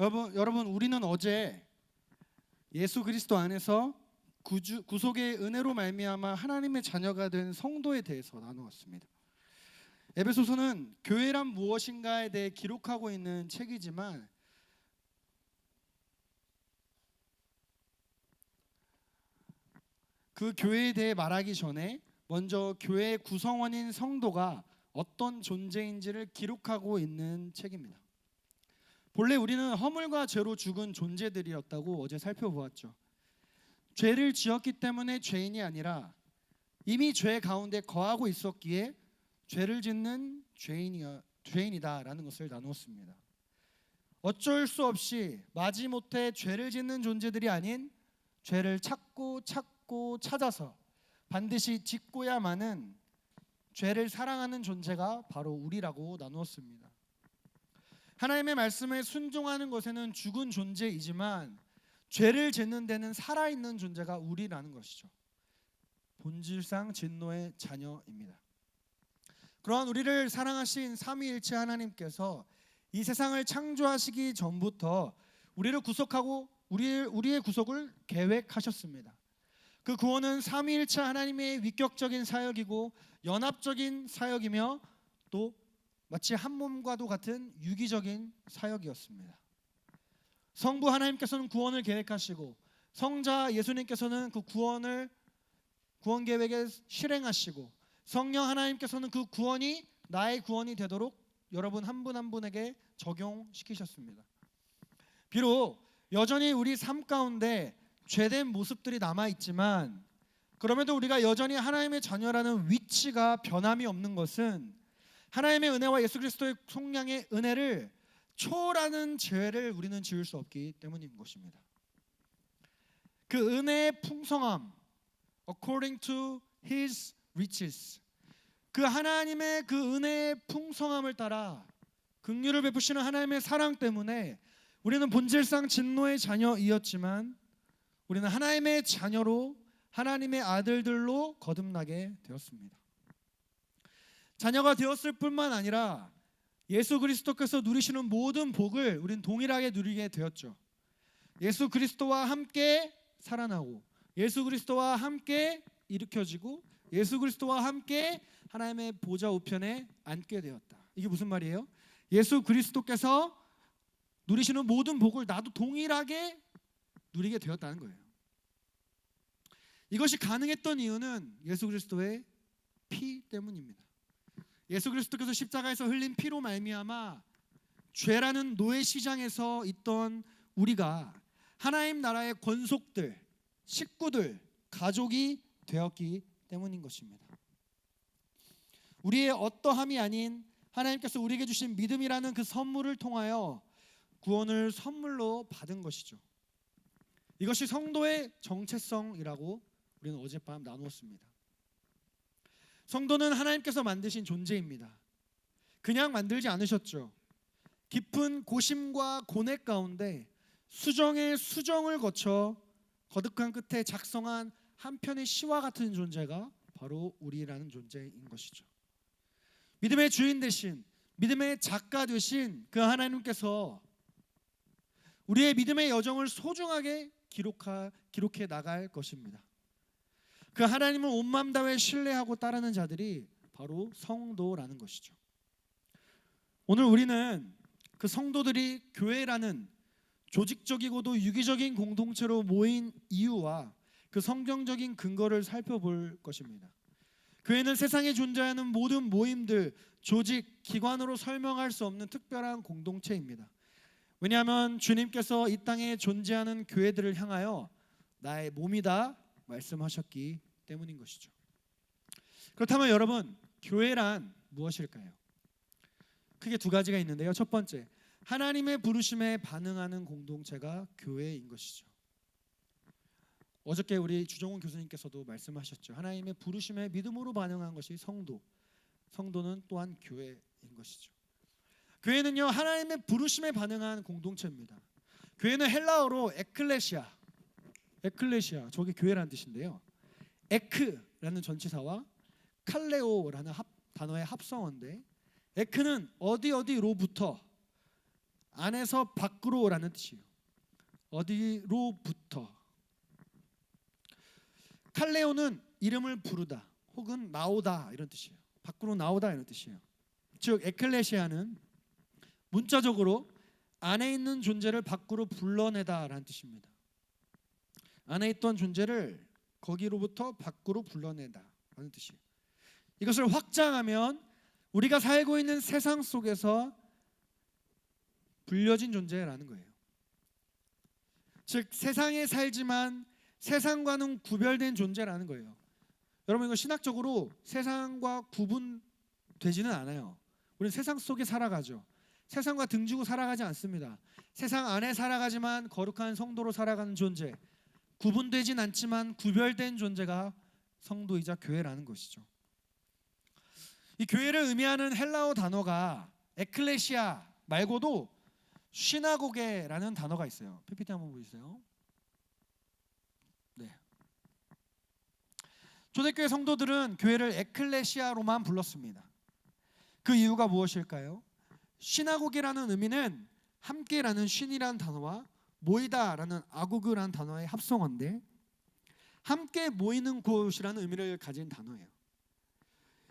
여러분 우리는 어제 예수 그리스도 안에서 구속의 은혜로 말미암아 하나님의 자녀가 된 성도에 대해서 나누었습니다. 에베소서는 교회란 무엇인가에 대해 기록하고 있는 책이지만 그 교회에 대해 말하기 전에 먼저 교회의 구성원인 성도가 어떤 존재인지를 기록하고 있는 책입니다. 본래 우리는 허물과 죄로 죽은 존재들이었다고 어제 살펴보았죠. 죄를 지었기 때문에 죄인이 아니라 이미 죄 가운데 거하고 있었기에 죄를 짓는 죄인이다라는 것을 나누었습니다. 어쩔 수 없이 마지못해 죄를 짓는 존재들이 아닌 죄를 찾고 찾아서 반드시 짓고야만은 죄를 사랑하는 존재가 바로 우리라고 나누었습니다. 하나님의 말씀에 순종하는 것에는 죽은 존재이지만 죄를 짓는 데는 살아있는 존재가 우리라는 것이죠. 본질상 진노의 자녀입니다. 그러한 우리를 사랑하신 삼위일체 하나님께서 이 세상을 창조하시기 전부터 우리를 구속하고 우리의 구속을 계획하셨습니다. 그 구원은 삼위일체 하나님의 위격적인 사역이고 연합적인 사역이며 또 마치 한 몸과도 같은 유기적인 사역이었습니다. 성부 하나님께서는 구원을 계획하시고 성자 예수님께서는 그 구원 계획에 실행하시고 성령 하나님께서는 그 구원이 나의 구원이 되도록 여러분 한 분 한 분에게 적용시키셨습니다. 비록 여전히 우리 삶 가운데 죄된 모습들이 남아있지만 그럼에도 우리가 여전히 하나님의 자녀라는 위치가 변함이 없는 것은 하나님의 은혜와 예수 그리스도의 속량의 은혜를 초월하는 죄를 우리는 지을 수 없기 때문인 것입니다. 그 은혜의 풍성함, according to His riches, 그 하나님의 그 은혜의 풍성함을 따라 긍휼을 베푸시는 하나님의 사랑 때문에 우리는 본질상 진노의 자녀이었지만 우리는 하나님의 자녀로 하나님의 아들들로 거듭나게 되었습니다. 자녀가 되었을 뿐만 아니라 예수 그리스도께서 누리시는 모든 복을 우리는 동일하게 누리게 되었죠. 예수 그리스도와 함께 살아나고 예수 그리스도와 함께 일으켜지고 예수 그리스도와 함께 하나님의 보좌 우편에 앉게 되었다. 이게 무슨 말이에요? 예수 그리스도께서 누리시는 모든 복을 나도 동일하게 누리게 되었다는 거예요. 이것이 가능했던 이유는 예수 그리스도의 피 때문입니다. 예수 그리스도께서 십자가에서 흘린 피로 말미암아 죄라는 노예 시장에서 있던 우리가 하나님 나라의 권속들, 식구들, 가족이 되었기 때문인 것입니다. 우리의 어떠함이 아닌 하나님께서 우리에게 주신 믿음이라는 그 선물을 통하여 구원을 선물로 받은 것이죠. 이것이 성도의 정체성이라고 우리는 어젯밤 나누었습니다. 성도는 하나님께서 만드신 존재입니다. 그냥 만들지 않으셨죠. 깊은 고심과 고뇌 가운데 수정의 수정을 거쳐 거듭한 끝에 작성한 한 편의 시와 같은 존재가 바로 우리라는 존재인 것이죠. 믿음의 주인 되신, 믿음의 작가 되신 그 하나님께서 우리의 믿음의 여정을 소중하게 기록해 나갈 것입니다. 그 하나님을 온 마음 다해 신뢰하고 따르는 자들이 바로 성도라는 것이죠. 오늘 우리는 그 성도들이 교회라는 조직적이고도 유기적인 공동체로 모인 이유와 그 성경적인 근거를 살펴볼 것입니다. 교회는 세상에 존재하는 모든 모임들, 조직, 기관으로 설명할 수 없는 특별한 공동체입니다. 왜냐하면 주님께서 이 땅에 존재하는 교회들을 향하여 나의 몸이다 말씀하셨기 때문인 것이죠. 그렇다면 여러분, 교회란 무엇일까요? 크게 두 가지가 있는데요. 첫 번째, 하나님의 부르심에 반응하는 공동체가 교회인 것이죠. 어저께 우리 주정훈 교수님께서도 말씀하셨죠. 하나님의 부르심에 믿음으로 반응한 것이 성도는 또한 교회인 것이죠. 교회는요, 하나님의 부르심에 반응한 공동체입니다. 교회는 헬라어로 에클레시아, 저게 교회라는 뜻인데요. 에크라는 전치사와 칼레오라는 단어의 합성어인데, 에크는 어디로부터, 안에서 밖으로라는 뜻이에요. 어디로부터. 칼레오는 이름을 부르다 혹은 나오다 이런 뜻이에요. 밖으로 나오다 이런 뜻이에요. 즉 에클레시아는 문자적으로 안에 있는 존재를 밖으로 불러내다라는 뜻입니다. 안에 있던 존재를 거기로부터 밖으로 불러내다라는 뜻이에요. 이것을 확장하면 우리가 살고 있는 세상 속에서 불려진 존재라는 거예요. 즉 세상에 살지만 세상과는 구별된 존재라는 거예요. 여러분 이거 신학적으로 세상과 구분되지는 않아요. 우리는 세상 속에 살아가죠. 세상과 등지고 살아가지 않습니다. 세상 안에 살아가지만 거룩한 성도로 살아가는 존재, 구분되진 않지만 구별된 존재가 성도이자 교회라는 것이죠. 이 교회를 의미하는 헬라어 단어가 에클레시아 말고도 시나고게라는 단어가 있어요. PPT 한번 보여주세요. 네. 초대교회 성도들은 교회를 에클레시아로만 불렀습니다. 그 이유가 무엇일까요? 시나고게라는 의미는 함께라는 쉰이라는 단어와 모이다라는 아고그라는 단어의 합성어인데 함께 모이는 곳이라는 의미를 가진 단어예요.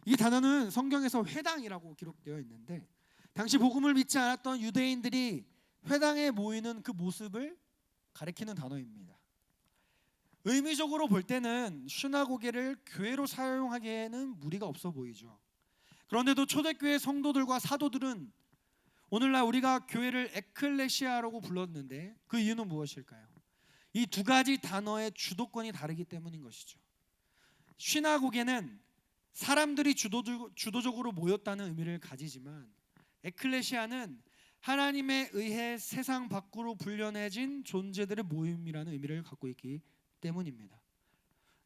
이 단어는 성경에서 회당이라고 기록되어 있는데 당시 복음을 믿지 않았던 유대인들이 회당에 모이는 그 모습을 가리키는 단어입니다. 의미적으로 볼 때는 시나고게를 교회로 사용하기에는 무리가 없어 보이죠. 그런데도 초대교회 성도들과 사도들은 오늘날 우리가 교회를 에클레시아라고 불렀는데 그 이유는 무엇일까요? 이 두 가지 단어의 주도권이 다르기 때문인 것이죠. 시나고게는 사람들이 주도적으로 모였다는 의미를 가지지만 에클레시아는 하나님에 의해 세상 밖으로 불려내진 존재들의 모임이라는 의미를 갖고 있기 때문입니다.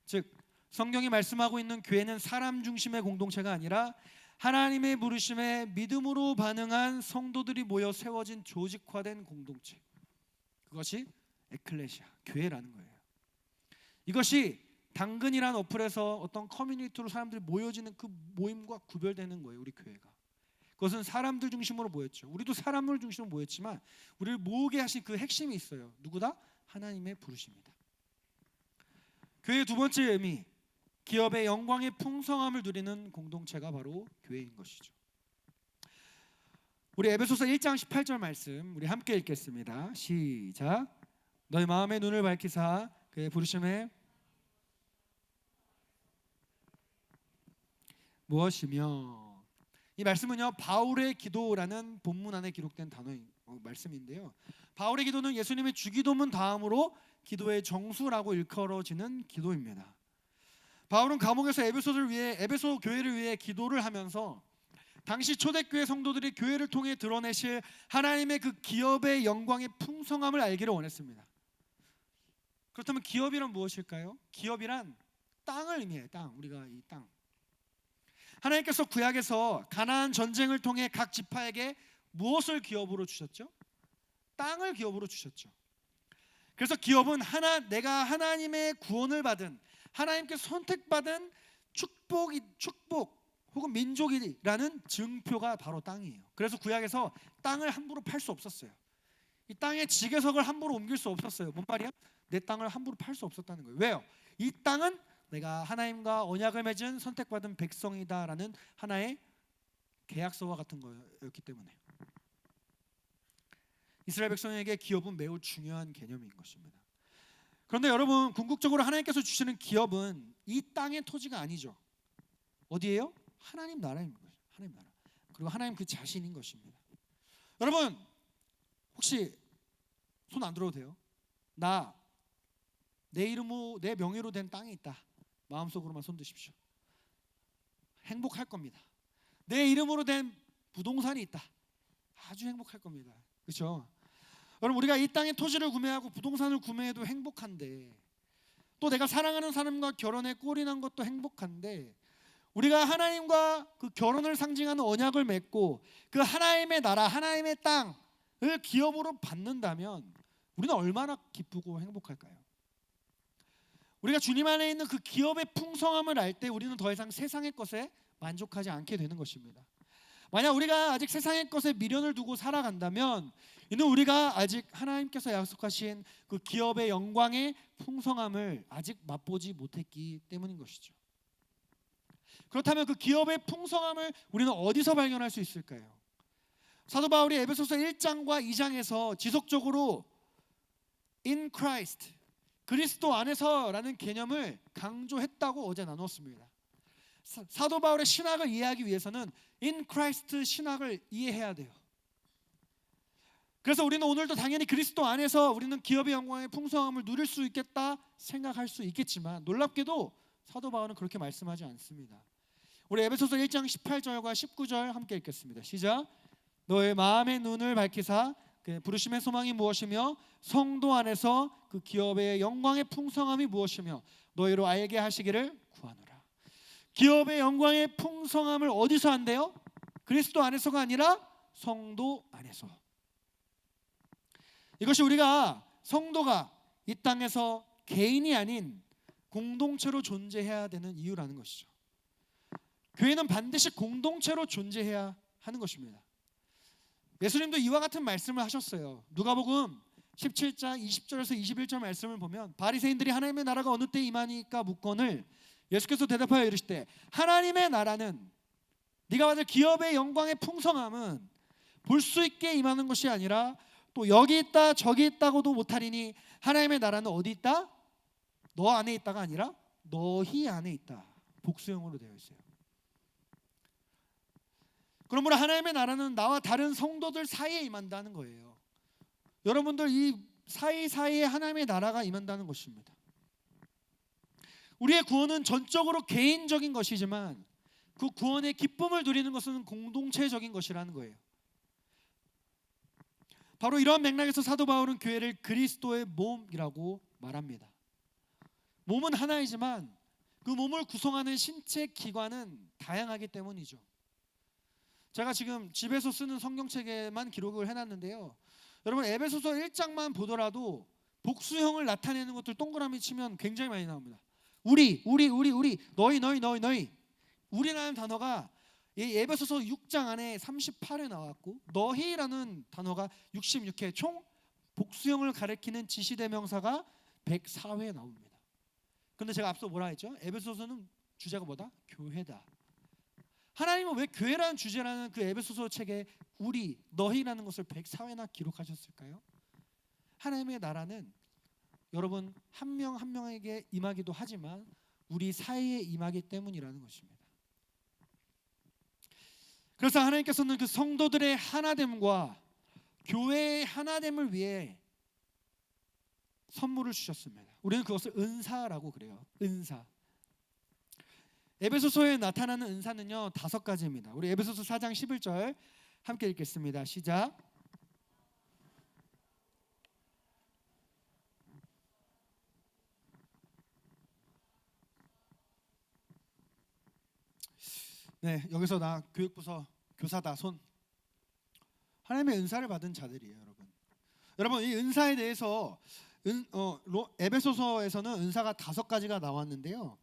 즉 성경이 말씀하고 있는 교회는 사람 중심의 공동체가 아니라 하나님의 부르심에 믿음으로 반응한 성도들이 모여 세워진 조직화된 공동체, 그것이 에클레시아, 교회라는 거예요. 이것이 당근이란 어플에서 어떤 커뮤니티로 사람들이 모여지는 그 모임과 구별되는 거예요. 우리 교회가 그것은 사람들 중심으로 모였죠. 우리도 사람을 중심으로 모였지만 우리를 모으게 하신 그 핵심이 있어요. 누구다? 하나님의 부르심이다. 교회의 두 번째 의미, 기업의 영광의 풍성함을 누리는 공동체가 바로 교회인 것이죠. 우리 에베소서 1장 18절 말씀 우리 함께 읽겠습니다. 시작. 너희 마음의 눈을 밝히사 그의 부르심에 무엇이며. 이 말씀은요 바울의 기도라는 본문 안에 기록된 단어인 말씀인데요. 바울의 기도는 예수님의 주기도문 다음으로 기도의 정수라고 일컬어지는 기도입니다. 바울은 감옥에서 에베소 교회를 위해 기도를 하면서 당시 초대교회 성도들이 교회를 통해 드러내실 하나님의 그 기업의 영광의 풍성함을 알기를 원했습니다. 그렇다면 기업이란 무엇일까요? 기업이란 땅을 의미해요. 땅, 우리가 이 땅. 하나님께서 구약에서 가나안 전쟁을 통해 각 지파에게 무엇을 기업으로 주셨죠? 땅을 기업으로 주셨죠. 그래서 기업은 내가 하나님의 구원을 받은, 하나님께 선택받은 축복 혹은 민족이라는 증표가 바로 땅이에요. 그래서 구약에서 땅을 함부로 팔 수 없었어요. 이 땅의 지계석을 함부로 옮길 수 없었어요. 뭔 말이야? 내 땅을 함부로 팔 수 없었다는 거예요. 왜요? 이 땅은 내가 하나님과 언약을 맺은 선택받은 백성이다라는 하나의 계약서와 같은 거였기 때문에 이스라엘 백성에게 기업은 매우 중요한 개념인 것입니다. 그런데 여러분, 궁극적으로 하나님께서 주시는 기업은 이 땅의 토지가 아니죠. 어디예요? 하나님 나라입니다. 하나님 나라. 그리고 하나님 그 자신인 것입니다. 여러분, 혹시 손 안 들어도 돼요? 내 이름으로, 내 명의로 된 땅이 있다. 마음속으로만 손 드십시오. 행복할 겁니다. 내 이름으로 된 부동산이 있다. 아주 행복할 겁니다. 그렇죠? 여러분, 우리가 이 땅의 토지를 구매하고 부동산을 구매해도 행복한데, 또 내가 사랑하는 사람과 결혼에 꼴이 난 것도 행복한데, 우리가 하나님과 그 결혼을 상징하는 언약을 맺고 그 하나님의 나라, 하나님의 땅을 기업으로 받는다면 우리는 얼마나 기쁘고 행복할까요? 우리가 주님 안에 있는 그 기업의 풍성함을 알 때 우리는 더 이상 세상의 것에 만족하지 않게 되는 것입니다. 만약 우리가 아직 세상의 것에 미련을 두고 살아간다면 이는 우리가 아직 하나님께서 약속하신 그 기업의 영광의 풍성함을 아직 맛보지 못했기 때문인 것이죠. 그렇다면 그 기업의 풍성함을 우리는 어디서 발견할 수 있을까요? 사도 바울이 에베소서 1장과 2장에서 지속적으로 in Christ, 그리스도 안에서라는 개념을 강조했다고 어제 나눴습니다. 사도 바울의 신학을 이해하기 위해서는 in Christ 신학을 이해해야 돼요. 그래서 우리는 오늘도 당연히 그리스도 안에서 우리는 기업의 영광의 풍성함을 누릴 수 있겠다 생각할 수 있겠지만, 놀랍게도 사도 바울은 그렇게 말씀하지 않습니다. 우리 에베소서 1장 18절과 19절 함께 읽겠습니다. 시작. 너의 마음의 눈을 밝히사 그 부르심의 소망이 무엇이며 성도 안에서 그 기업의 영광의 풍성함이 무엇이며 너희로 알게 하시기를 구하노라. 기업의 영광의 풍성함을 어디서 한대요? 그리스도 안에서가 아니라 성도 안에서. 이것이 우리가 성도가 이 땅에서 개인이 아닌 공동체로 존재해야 되는 이유라는 것이죠. 교회는 반드시 공동체로 존재해야 하는 것입니다. 예수님도 이와 같은 말씀을 하셨어요. 누가복음 17장 20절에서 21절 말씀을 보면 바리새인들이 하나님의 나라가 어느 때 임하니까 묻거늘 예수께서 대답하여 이르시되 하나님의 나라는 네가 받을 기업의 영광의 풍성함은 볼 수 있게 임하는 것이 아니라 또 여기 있다 저기 있다고도 못하리니 하나님의 나라는 어디 있다? 너 안에 있다가 아니라 너희 안에 있다. 복수형으로 되어 있어요. 그러므로 하나님의 나라는 나와 다른 성도들 사이에 임한다는 거예요. 여러분들 이 사이사이에 하나님의 나라가 임한다는 것입니다. 우리의 구원은 전적으로 개인적인 것이지만 그 구원의 기쁨을 누리는 것은 공동체적인 것이라는 거예요. 바로 이러한 맥락에서 사도 바울은 교회를 그리스도의 몸이라고 말합니다. 몸은 하나이지만 그 몸을 구성하는 신체 기관은 다양하기 때문이죠. 제가 지금 집에서 쓰는 성경책에만 기록을 해놨는데요. 여러분 에베소서 1장만 보더라도 복수형을 나타내는 것들 동그라미 치면 굉장히 많이 나옵니다. 우리, 너희. 우리라는 단어가 에베소서 6장 안에 38회 나왔고 너희라는 단어가 66회, 총 복수형을 가리키는 지시대명사가 104회 나옵니다. 그런데 제가 앞서 뭐라 했죠? 에베소서는 주제가 뭐다? 교회다. 하나님은 왜 교회라는 주제라는 그 에베소서 책에 우리, 너희라는 것을 104회나 기록하셨을까요? 하나님의 나라는 여러분 한 명 한 명에게 임하기도 하지만 우리 사이에 임하기 때문이라는 것입니다. 그래서 하나님께서는 그 성도들의 하나됨과 교회의 하나됨을 위해 선물을 주셨습니다. 우리는 그것을 은사라고 그래요. 은사. 에베소서에 나타나는 은사는요 5가지입니다. 우리 에베소서 4장 11절 함께 읽겠습니다. 시작. 네, 여기서 나 교육부서 교사다 손. 하나님의 은사를 받은 자들이에요, 여러분. 여러분 이 은사에 대해서 에베소서에서는 은사가 5가지가 나왔는데요.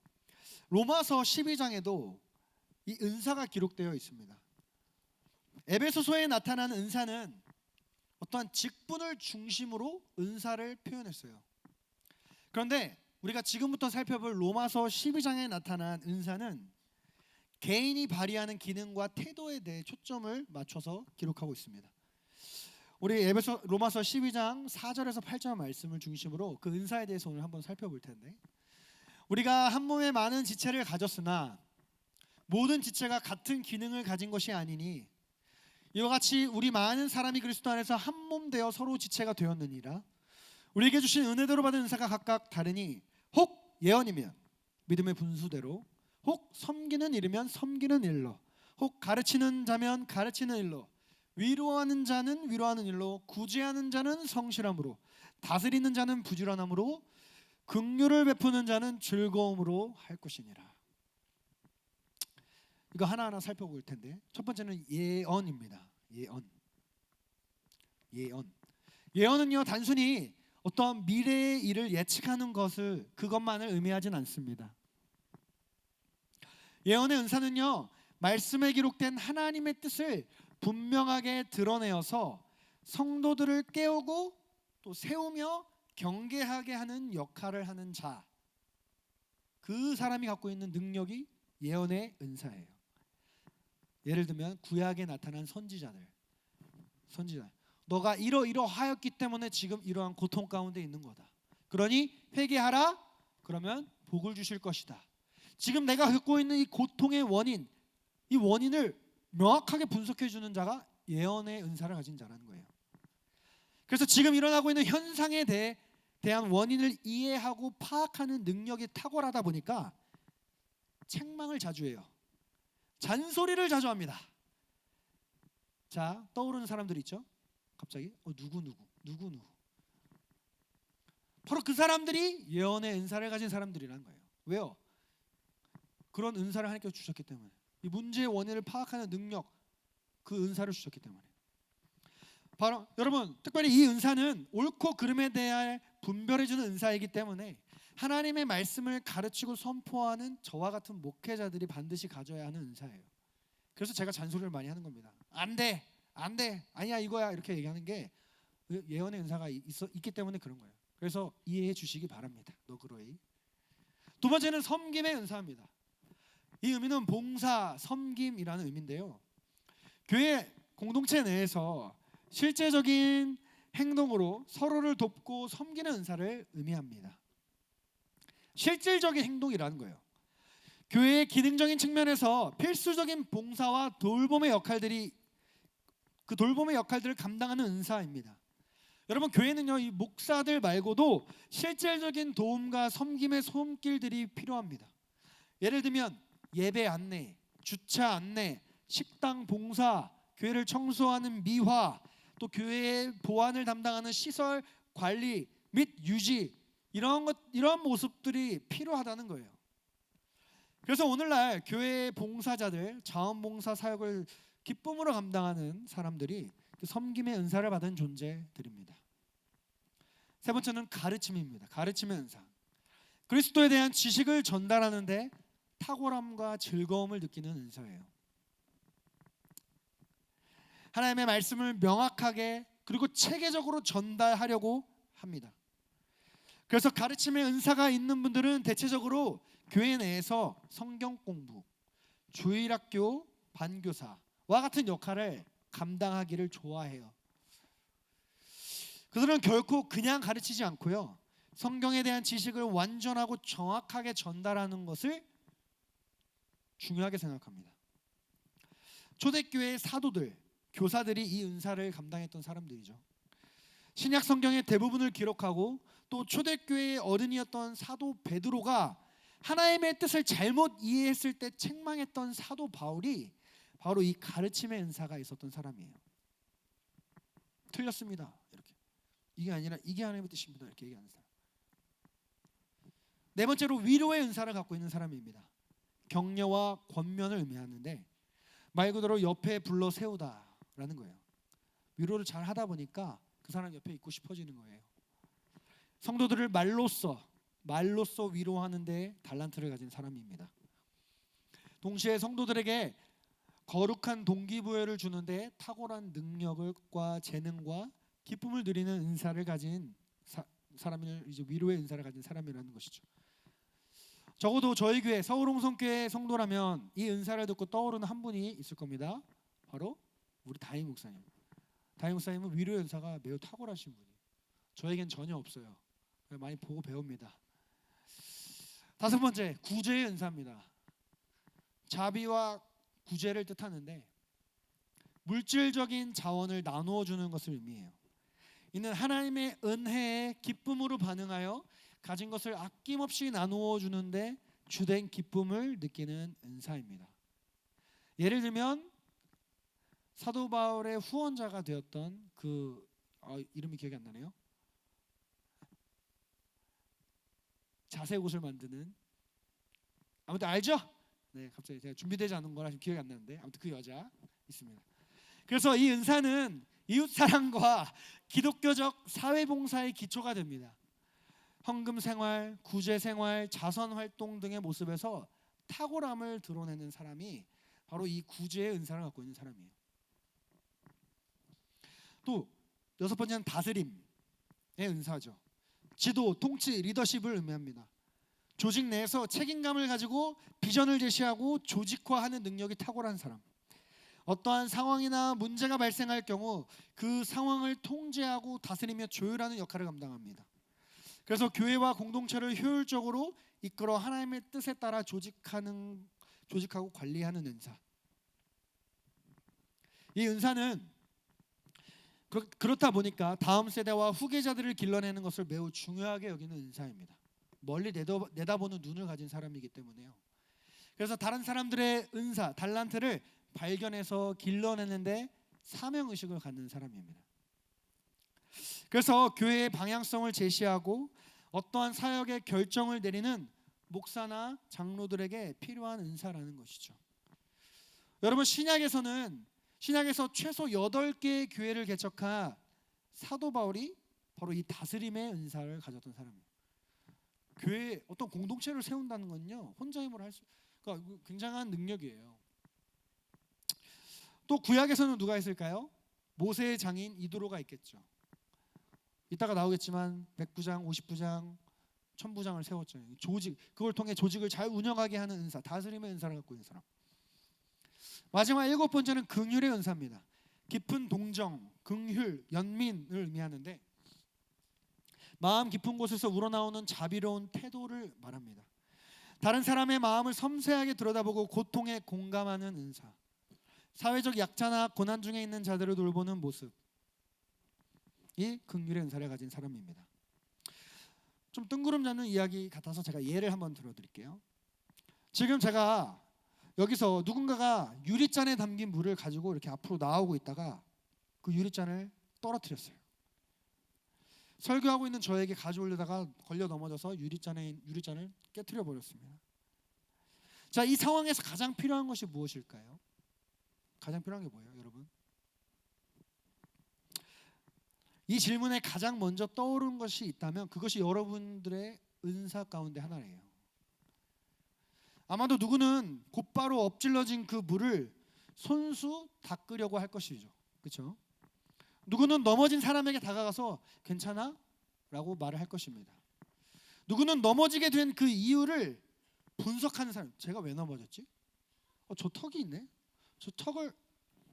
로마서 12장에도 이 은사가 기록되어 있습니다. 에베소서에 나타나는 은사는 어떠한 직분을 중심으로 은사를 표현했어요. 그런데 우리가 지금부터 살펴볼 로마서 12장에 나타난 은사는 개인이 발휘하는 기능과 태도에 대해 초점을 맞춰서 기록하고 있습니다. 우리 로마서 12장 4절에서 8절 말씀을 중심으로 그 은사에 대해서 오늘 한번 살펴볼 텐데, 우리가 한 몸에 많은 지체를 가졌으나 모든 지체가 같은 기능을 가진 것이 아니니 이와 같이 우리 많은 사람이 그리스도 안에서 한 몸 되어 서로 지체가 되었느니라. 우리에게 주신 은혜대로 받은 은사가 각각 다르니 혹 예언이면 믿음의 분수대로, 혹 섬기는 일이면 섬기는 일로, 혹 가르치는 자면 가르치는 일로, 위로하는 자는 위로하는 일로, 구제하는 자는 성실함으로, 다스리는 자는 부지런함으로, 긍휼을 베푸는 자는 즐거움으로 할 것이니라. 이거 하나하나 살펴볼 텐데, 첫 번째는 예언입니다. 예언은요 단순히 어떤 미래의 일을 예측하는 그것만을 의미하진 않습니다. 예언의 은사는요 말씀에 기록된 하나님의 뜻을 분명하게 드러내어서 성도들을 깨우고 또 세우며 경계하게 하는 역할을 하는 자, 그 사람이 갖고 있는 능력이 예언의 은사예요. 예를 들면 구약에 나타난 선지자, 너가 이러하였기 때문에 지금 이러한 고통 가운데 있는 거다. 그러니 회개하라. 그러면 복을 주실 것이다. 지금 내가 겪고 있는 이 고통의 원인, 이 원인을 명확하게 분석해 주는 자가 예언의 은사를 가진 자라는 거예요. 그래서 지금 일어나고 있는 현상에 대한 원인을 이해하고 파악하는 능력이 탁월하다 보니까 책망을 자주 해요. 잔소리를 자주 합니다. 자, 떠오르는 사람들 있죠? 갑자기 누구 바로 그 사람들이 예언의 은사를 가진 사람들이라는 거예요. 왜요? 그런 은사를 하나님께서 주셨기 때문에, 이 문제의 원인을 파악하는 능력, 그 은사를 주셨기 때문에. 바로 여러분, 특별히 이 은사는 옳고 그름에 대해 분별해주는 은사이기 때문에 하나님의 말씀을 가르치고 선포하는 저와 같은 목회자들이 반드시 가져야 하는 은사예요. 그래서 제가 잔소리를 많이 하는 겁니다. 안 돼, 아니야, 이거야, 이렇게 얘기하는 게 예언의 은사가 있기 때문에 그런 거예요. 그래서 이해해 주시기 바랍니다. 너그러이. 두 번째는 섬김의 은사입니다. 이 의미는 봉사, 섬김이라는 의미인데요, 교회 공동체 내에서 실제적인 행동으로 서로를 돕고 섬기는 은사를 의미합니다. 실질적인 행동이라는 거예요. 교회의 기능적인 측면에서 필수적인 봉사와 돌봄의 역할들을 감당하는 은사입니다. 여러분, 교회는요, 이 목사들 말고도 실질적인 도움과 섬김의 손길들이 필요합니다. 예를 들면 예배 안내, 주차 안내, 식당 봉사, 교회를 청소하는 미화, 또 교회의 보안을 담당하는 시설 관리 및 유지, 이런 모습들이 필요하다는 거예요. 그래서 오늘날 교회의 봉사자들, 자원봉사 사역을 기쁨으로 감당하는 사람들이 섬김의 은사를 받은 존재들입니다. 세 번째는 가르침입니다. 가르침의 은사. 그리스도에 대한 지식을 전달하는데 탁월함과 즐거움을 느끼는 은사예요. 하나님의 말씀을 명확하게 그리고 체계적으로 전달하려고 합니다. 그래서 가르침의 은사가 있는 분들은 대체적으로 교회 내에서 성경 공부, 주일학교, 반교사와 같은 역할을 감당하기를 좋아해요. 그들은 결코 그냥 가르치지 않고요, 성경에 대한 지식을 완전하고 정확하게 전달하는 것을 중요하게 생각합니다. 초대교회의 사도들, 교사들이 이 은사를 감당했던 사람들이죠. 신약 성경의 대부분을 기록하고 또 초대교회의 어른이었던 사도 베드로가 하나님의 뜻을 잘못 이해했을 때 책망했던 사도 바울이 바로 이 가르침의 은사가 있었던 사람이에요. 틀렸습니다, 이렇게. 이게 아니라 이게 하나님의 뜻입니다, 이렇게 얘기하는 사람. 네 번째로 위로의 은사를 갖고 있는 사람입니다. 격려와 권면을 의미하는데 말 그대로 옆에 불러 세우다라는 거예요. 위로를 잘 하다 보니까 그 사람 옆에 있고 싶어지는 거예요. 성도들을 말로써 위로하는 데 달란트를 가진 사람입니다. 동시에 성도들에게 거룩한 동기부여를 주는데 탁월한 능력과 재능과 기쁨을 누리는 은사를 가진 사람을 이제 위로의 은사를 가진 사람이라는 것이죠. 적어도 저희 교회 서울홍성교회 성도라면 이 은사를 듣고 떠오르는 한 분이 있을 겁니다. 바로 우리 다임 목사님. 다임 목사님은 위로의 은사가 매우 탁월하신 분이에요. 저에겐 전혀 없어요. 많이 보고 배웁니다. 다섯 번째, 구제의 은사입니다. 자비와 구제를 뜻하는데 물질적인 자원을 나누어 주는 것을 의미해요. 이는 하나님의 은혜에 기쁨으로 반응하여 가진 것을 아낌없이 나누어 주는데 주된 기쁨을 느끼는 은사입니다. 예를 들면 사도 바울의 후원자가 되었던 이름이 기억이 안 나네요. 자색 옷을 만드는, 아무튼 알죠? 네, 갑자기 제가 준비되지 않은 거라 지금 기억이 안 나는데 아무튼 그 여자 있습니다. 그래서 이 은사는 이웃 사랑과 기독교적 사회 봉사의 기초가 됩니다. 헌금 생활, 구제 생활, 자선 활동 등의 모습에서 탁월함을 드러내는 사람이 바로 이 구제의 은사를 갖고 있는 사람이에요. 또 여섯 번째는 다스림의 은사죠. 지도, 통치, 리더십을 의미합니다. 조직 내에서 책임감을 가지고 비전을 제시하고 조직화하는 능력이 탁월한 사람. 어떠한 상황이나 문제가 발생할 경우 그 상황을 통제하고 다스리며 조율하는 역할을 감당합니다. 그래서 교회와 공동체를 효율적으로 이끌어 하나님의 뜻에 따라 조직하고 관리하는 은사. 이 은사는 그렇다 보니까 다음 세대와 후계자들을 길러내는 것을 매우 중요하게 여기는 은사입니다. 멀리 내다보는 눈을 가진 사람이기 때문에요. 그래서 다른 사람들의 은사, 달란트를 발견해서 길러내는데 사명의식을 갖는 사람입니다. 그래서 교회의 방향성을 제시하고 어떠한 사역의 결정을 내리는 목사나 장로들에게 필요한 은사라는 것이죠. 여러분, 신약에서 최소 8개의 교회를 개척한 사도 바울이 바로 이 다스림의 은사를 가졌던 사람이에요. 교회 어떤 공동체를 세운다는 건요, 혼자 힘으로 할 수, 그러니까 굉장한 능력이에요. 또 구약에서는 누가 있을까요? 모세의 장인 이도로가 있겠죠. 이따가 나오겠지만 100부장, 50부장, 1000부장을 세웠죠. 그걸 통해 조직을 잘 운영하게 하는 은사, 다스림의 은사를 갖고 있는 사람. 마지막 7번째는 긍휼의 은사입니다. 깊은 동정, 긍휼, 연민을 의미하는데 마음 깊은 곳에서 우러나오는 자비로운 태도를 말합니다. 다른 사람의 마음을 섬세하게 들여다보고 고통에 공감하는 은사. 사회적 약자나 고난 중에 있는 자들을 돌보는 모습. 이 긍휼의 은사를 가진 사람입니다. 좀 뜬구름 잡는 이야기 같아서 제가 예를 한번 들어드릴게요. 지금 제가 여기서 누군가가 유리잔에 담긴 물을 가지고 이렇게 앞으로 나오고 있다가 그 유리잔을 떨어뜨렸어요. 설교하고 있는 저에게 가져오려다가 걸려 넘어져서 유리잔을 깨트려 버렸습니다. 자, 이 상황에서 가장 필요한 것이 무엇일까요? 가장 필요한 게 뭐예요, 여러분? 이 질문에 가장 먼저 떠오른 것이 있다면 그것이 여러분들의 은사 가운데 하나예요. 아마도 누구는 곧바로 엎질러진 그 물을 손수 닦으려고 할 것이죠. 그렇죠? 누구는 넘어진 사람에게 다가가서 괜찮아? 라고 말을 할 것입니다. 누구는 넘어지게 된 그 이유를 분석하는 사람. 제가 왜 넘어졌지? 저 턱이 있네. 저 턱을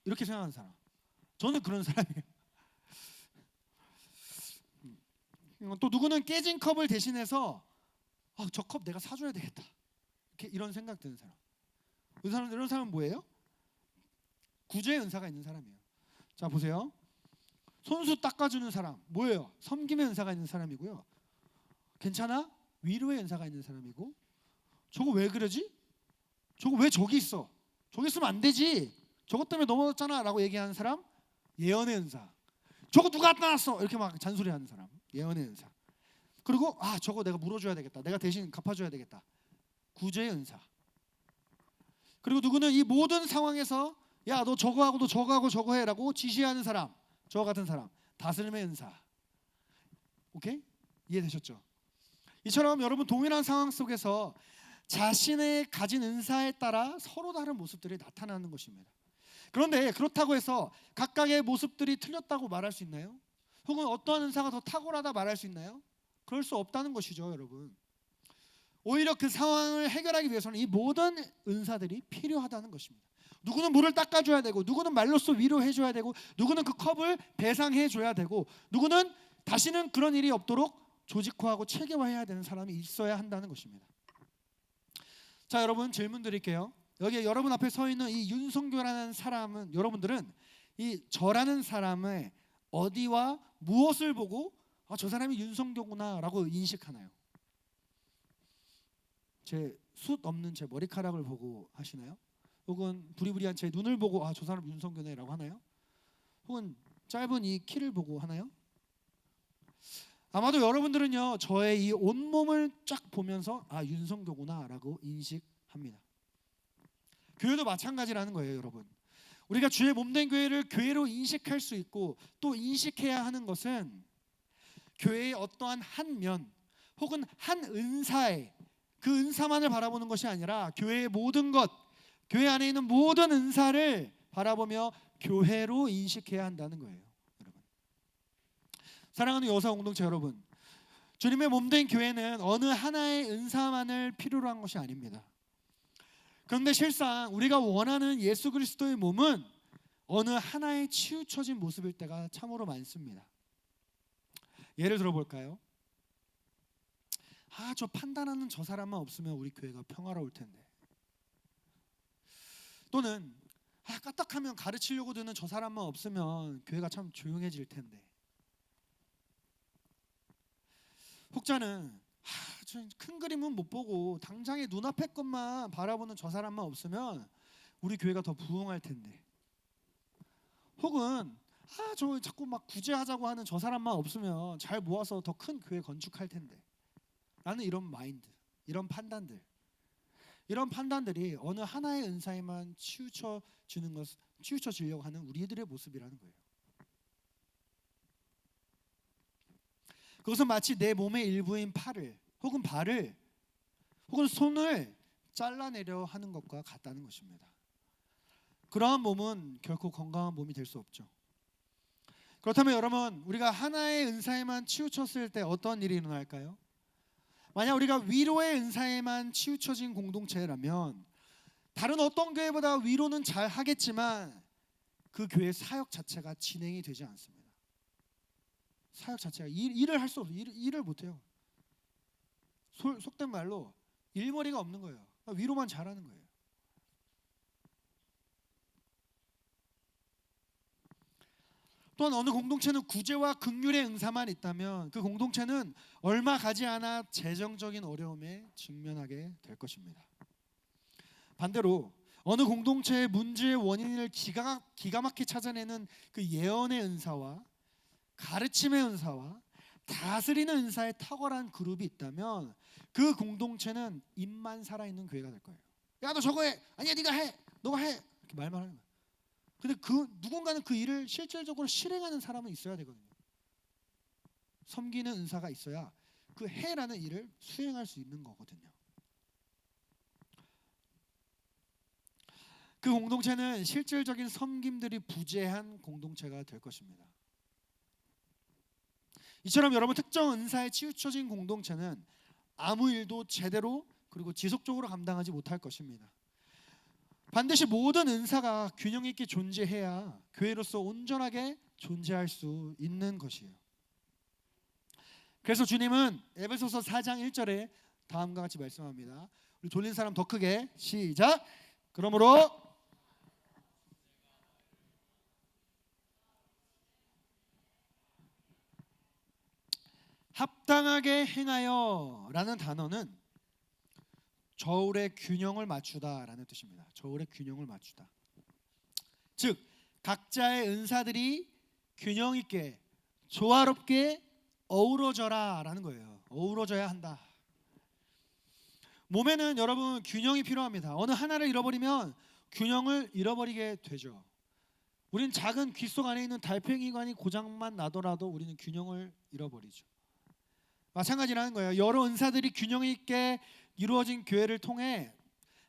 이렇게 생각하는 사람. 저는 그런 사람이에요. 또 누구는 깨진 컵을 대신해서 저 컵 내가 사줘야 되겠다. 이런 생각 드는 사람. 이런 사람은 뭐예요? 구제의 은사가 있는 사람이에요. 자, 보세요. 손수 닦아주는 사람 뭐예요? 섬김의 은사가 있는 사람이고요. 괜찮아? 위로의 은사가 있는 사람이고, 저거 왜 그러지? 저거 왜 저기 있어? 저기 있으면 안 되지. 저것 때문에 넘어졌잖아 라고 얘기하는 사람, 예언의 은사. 저거 누가 갖다 놨어? 이렇게 막 잔소리하는 사람, 예언의 은사. 그리고 저거 내가 물어줘야 되겠다. 내가 대신 갚아줘야 되겠다. 구제의 은사. 그리고 누구는 이 모든 상황에서 야, 너 저거 하고 너 저거 하고 저거 해라고 지시하는 사람, 저와 같은 사람, 다스림의 은사. 오케이? 이해되셨죠? 이처럼 여러분 동일한 상황 속에서 자신의 가진 은사에 따라 서로 다른 모습들이 나타나는 것입니다. 그런데 그렇다고 해서 각각의 모습들이 틀렸다고 말할 수 있나요? 혹은 어떠한 은사가 더 탁월하다 말할 수 있나요? 그럴 수 없다는 것이죠, 여러분. 오히려 그 상황을 해결하기 위해서는 이 모든 은사들이 필요하다는 것입니다. 누구는 물을 닦아줘야 되고, 누구는 말로써 위로해줘야 되고, 누구는 그 컵을 배상해줘야 되고, 누구는 다시는 그런 일이 없도록 조직화하고 체계화해야 되는 사람이 있어야 한다는 것입니다. 자, 여러분 질문 드릴게요. 여기 여러분 앞에 서 있는 이 윤성교라는 사람은, 여러분들은 이 저라는 사람의 어디와 무엇을 보고 저 사람이 윤성교구나 라고 인식하나요? 제 숱 없는 제 머리카락을 보고 하시나요? 혹은 부리부리한 제 눈을 보고 저 사람 윤성교네 라고 하나요? 혹은 짧은 이 키를 보고 하나요? 아마도 여러분들은요, 저의 이 온몸을 쫙 보면서 윤성교구나 라고 인식합니다. 교회도 마찬가지라는 거예요, 여러분. 우리가 주의 몸된 교회를 교회로 인식할 수 있고, 또 인식해야 하는 것은 교회의 어떠한 한 면 혹은 한 은사에 그 은사만을 바라보는 것이 아니라 교회의 모든 것, 교회 안에 있는 모든 은사를 바라보며 교회로 인식해야 한다는 거예요. 여러분, 사랑하는 여사 공동체 여러분, 주님의 몸된 교회는 어느 하나의 은사만을 필요로 한 것이 아닙니다. 그런데 실상 우리가 원하는 예수 그리스도의 몸은 어느 하나에 치우쳐진 모습일 때가 참으로 많습니다. 예를 들어볼까요? 저 판단하는 저 사람만 없으면 우리 교회가 평화로울 텐데. 또는 까딱하면 가르치려고 드는 저 사람만 없으면 교회가 참 조용해질 텐데. 혹자는 큰 그림은 못 보고 당장의 눈앞의 것만 바라보는 저 사람만 없으면 우리 교회가 더 부흥할 텐데. 혹은 저 자꾸 막 구제하자고 하는 저 사람만 없으면 잘 모아서 더 큰 교회 건축할 텐데. 라는 이런 마인드, 이런 판단들이 어느 하나의 은사에만 치우쳐지려고 하는 우리들의 모습이라는 거예요. 그것은 마치 내 몸의 일부인 팔을 혹은 발을 혹은 손을 잘라내려 하는 것과 같다는 것입니다. 그러한 몸은 결코 건강한 몸이 될 수 없죠. 그렇다면 여러분, 우리가 하나의 은사에만 치우쳤을 때 어떤 일이 일어날까요? 만약 우리가 위로의 은사에만 치우쳐진 공동체라면 다른 어떤 교회보다 위로는 잘 하겠지만 그 교회 사역 자체가 진행이 되지 않습니다. 사역 자체가 일을 할 수 없어요. 일을 못해요. 속된 말로 일머리가 없는 거예요. 위로만 잘하는 거예요. 또한 어느 공동체는 구제와 긍휼의 은사만 있다면 그 공동체는 얼마 가지 않아 재정적인 어려움에 직면하게 될 것입니다. 반대로 어느 공동체의 문제의 원인을 기가 막히게 찾아내는 그 예언의 은사와 가르침의 은사와 다스리는 은사에 탁월한 그룹이 있다면 그 공동체는 입만 살아있는 교회가 될 거예요. 야, 너 저거 해. 아니야, 네가 해. 너가 해. 이렇게 말만 하는 거예요. 근데 누군가는 그 일을 실질적으로 실행하는 사람은 있어야 되거든요. 섬기는 은사가 있어야 그 해라는 일을 수행할 수 있는 거거든요. 그 공동체는 실질적인 섬김들이 부재한 공동체가 될 것입니다. 이처럼 여러분, 특정 은사에 치우쳐진 공동체는 아무 일도 제대로 그리고 지속적으로 감당하지 못할 것입니다. 반드시 모든 은사가 균형 있게 존재해야 교회로서 온전하게 존재할 수 있는 것이에요. 그래서 주님은 에베소서 4장 1절에 다음과 같이 말씀합니다. 우리 돌린 사람 더 크게 시작. 그러므로 합당하게 행하여 라는 단어는 저울의 균형을 맞추다라는 뜻입니다. 저울의 균형을 맞추다. 즉 각자의 은사들이 균형 있게 조화롭게 어우러져라라는 거예요. 어우러져야 한다. 몸에는 여러분 균형이 필요합니다. 어느 하나를 잃어버리면 균형을 잃어버리게 되죠. 우린 작은 귀 속 안에 있는 달팽이관이 고장만 나더라도 우리는 균형을 잃어버리죠. 마찬가지라는 거예요. 여러 은사들이 균형 있게 이루어진 교회를 통해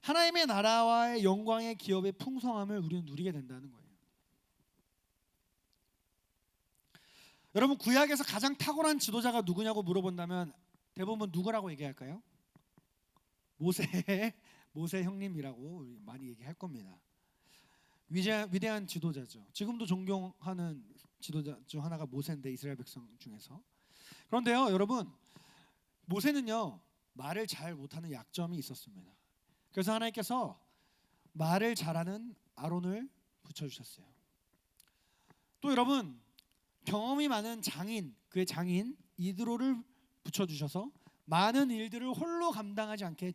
하나님의 나라와의 영광의 기업의 풍성함을 우리는 누리게 된다는 거예요. 여러분, 구약에서 가장 탁월한 지도자가 누구냐고 물어본다면 대부분 누구라고 얘기할까요? 모세 형님이라고 많이 얘기할 겁니다. 위대한 지도자죠. 지금도 존경하는 지도자 중 하나가 모세인데, 이스라엘 백성 중에서. 그런데요, 여러분, 모세는요 말을 잘 못하는 약점이 있었습니다. 그래서 하나님께서 말을 잘하는 아론을 붙여주셨어요. 또 여러분, 경험이 많은 그의 장인 이드로를 붙여주셔서 많은 일들을 홀로 감당하지 않게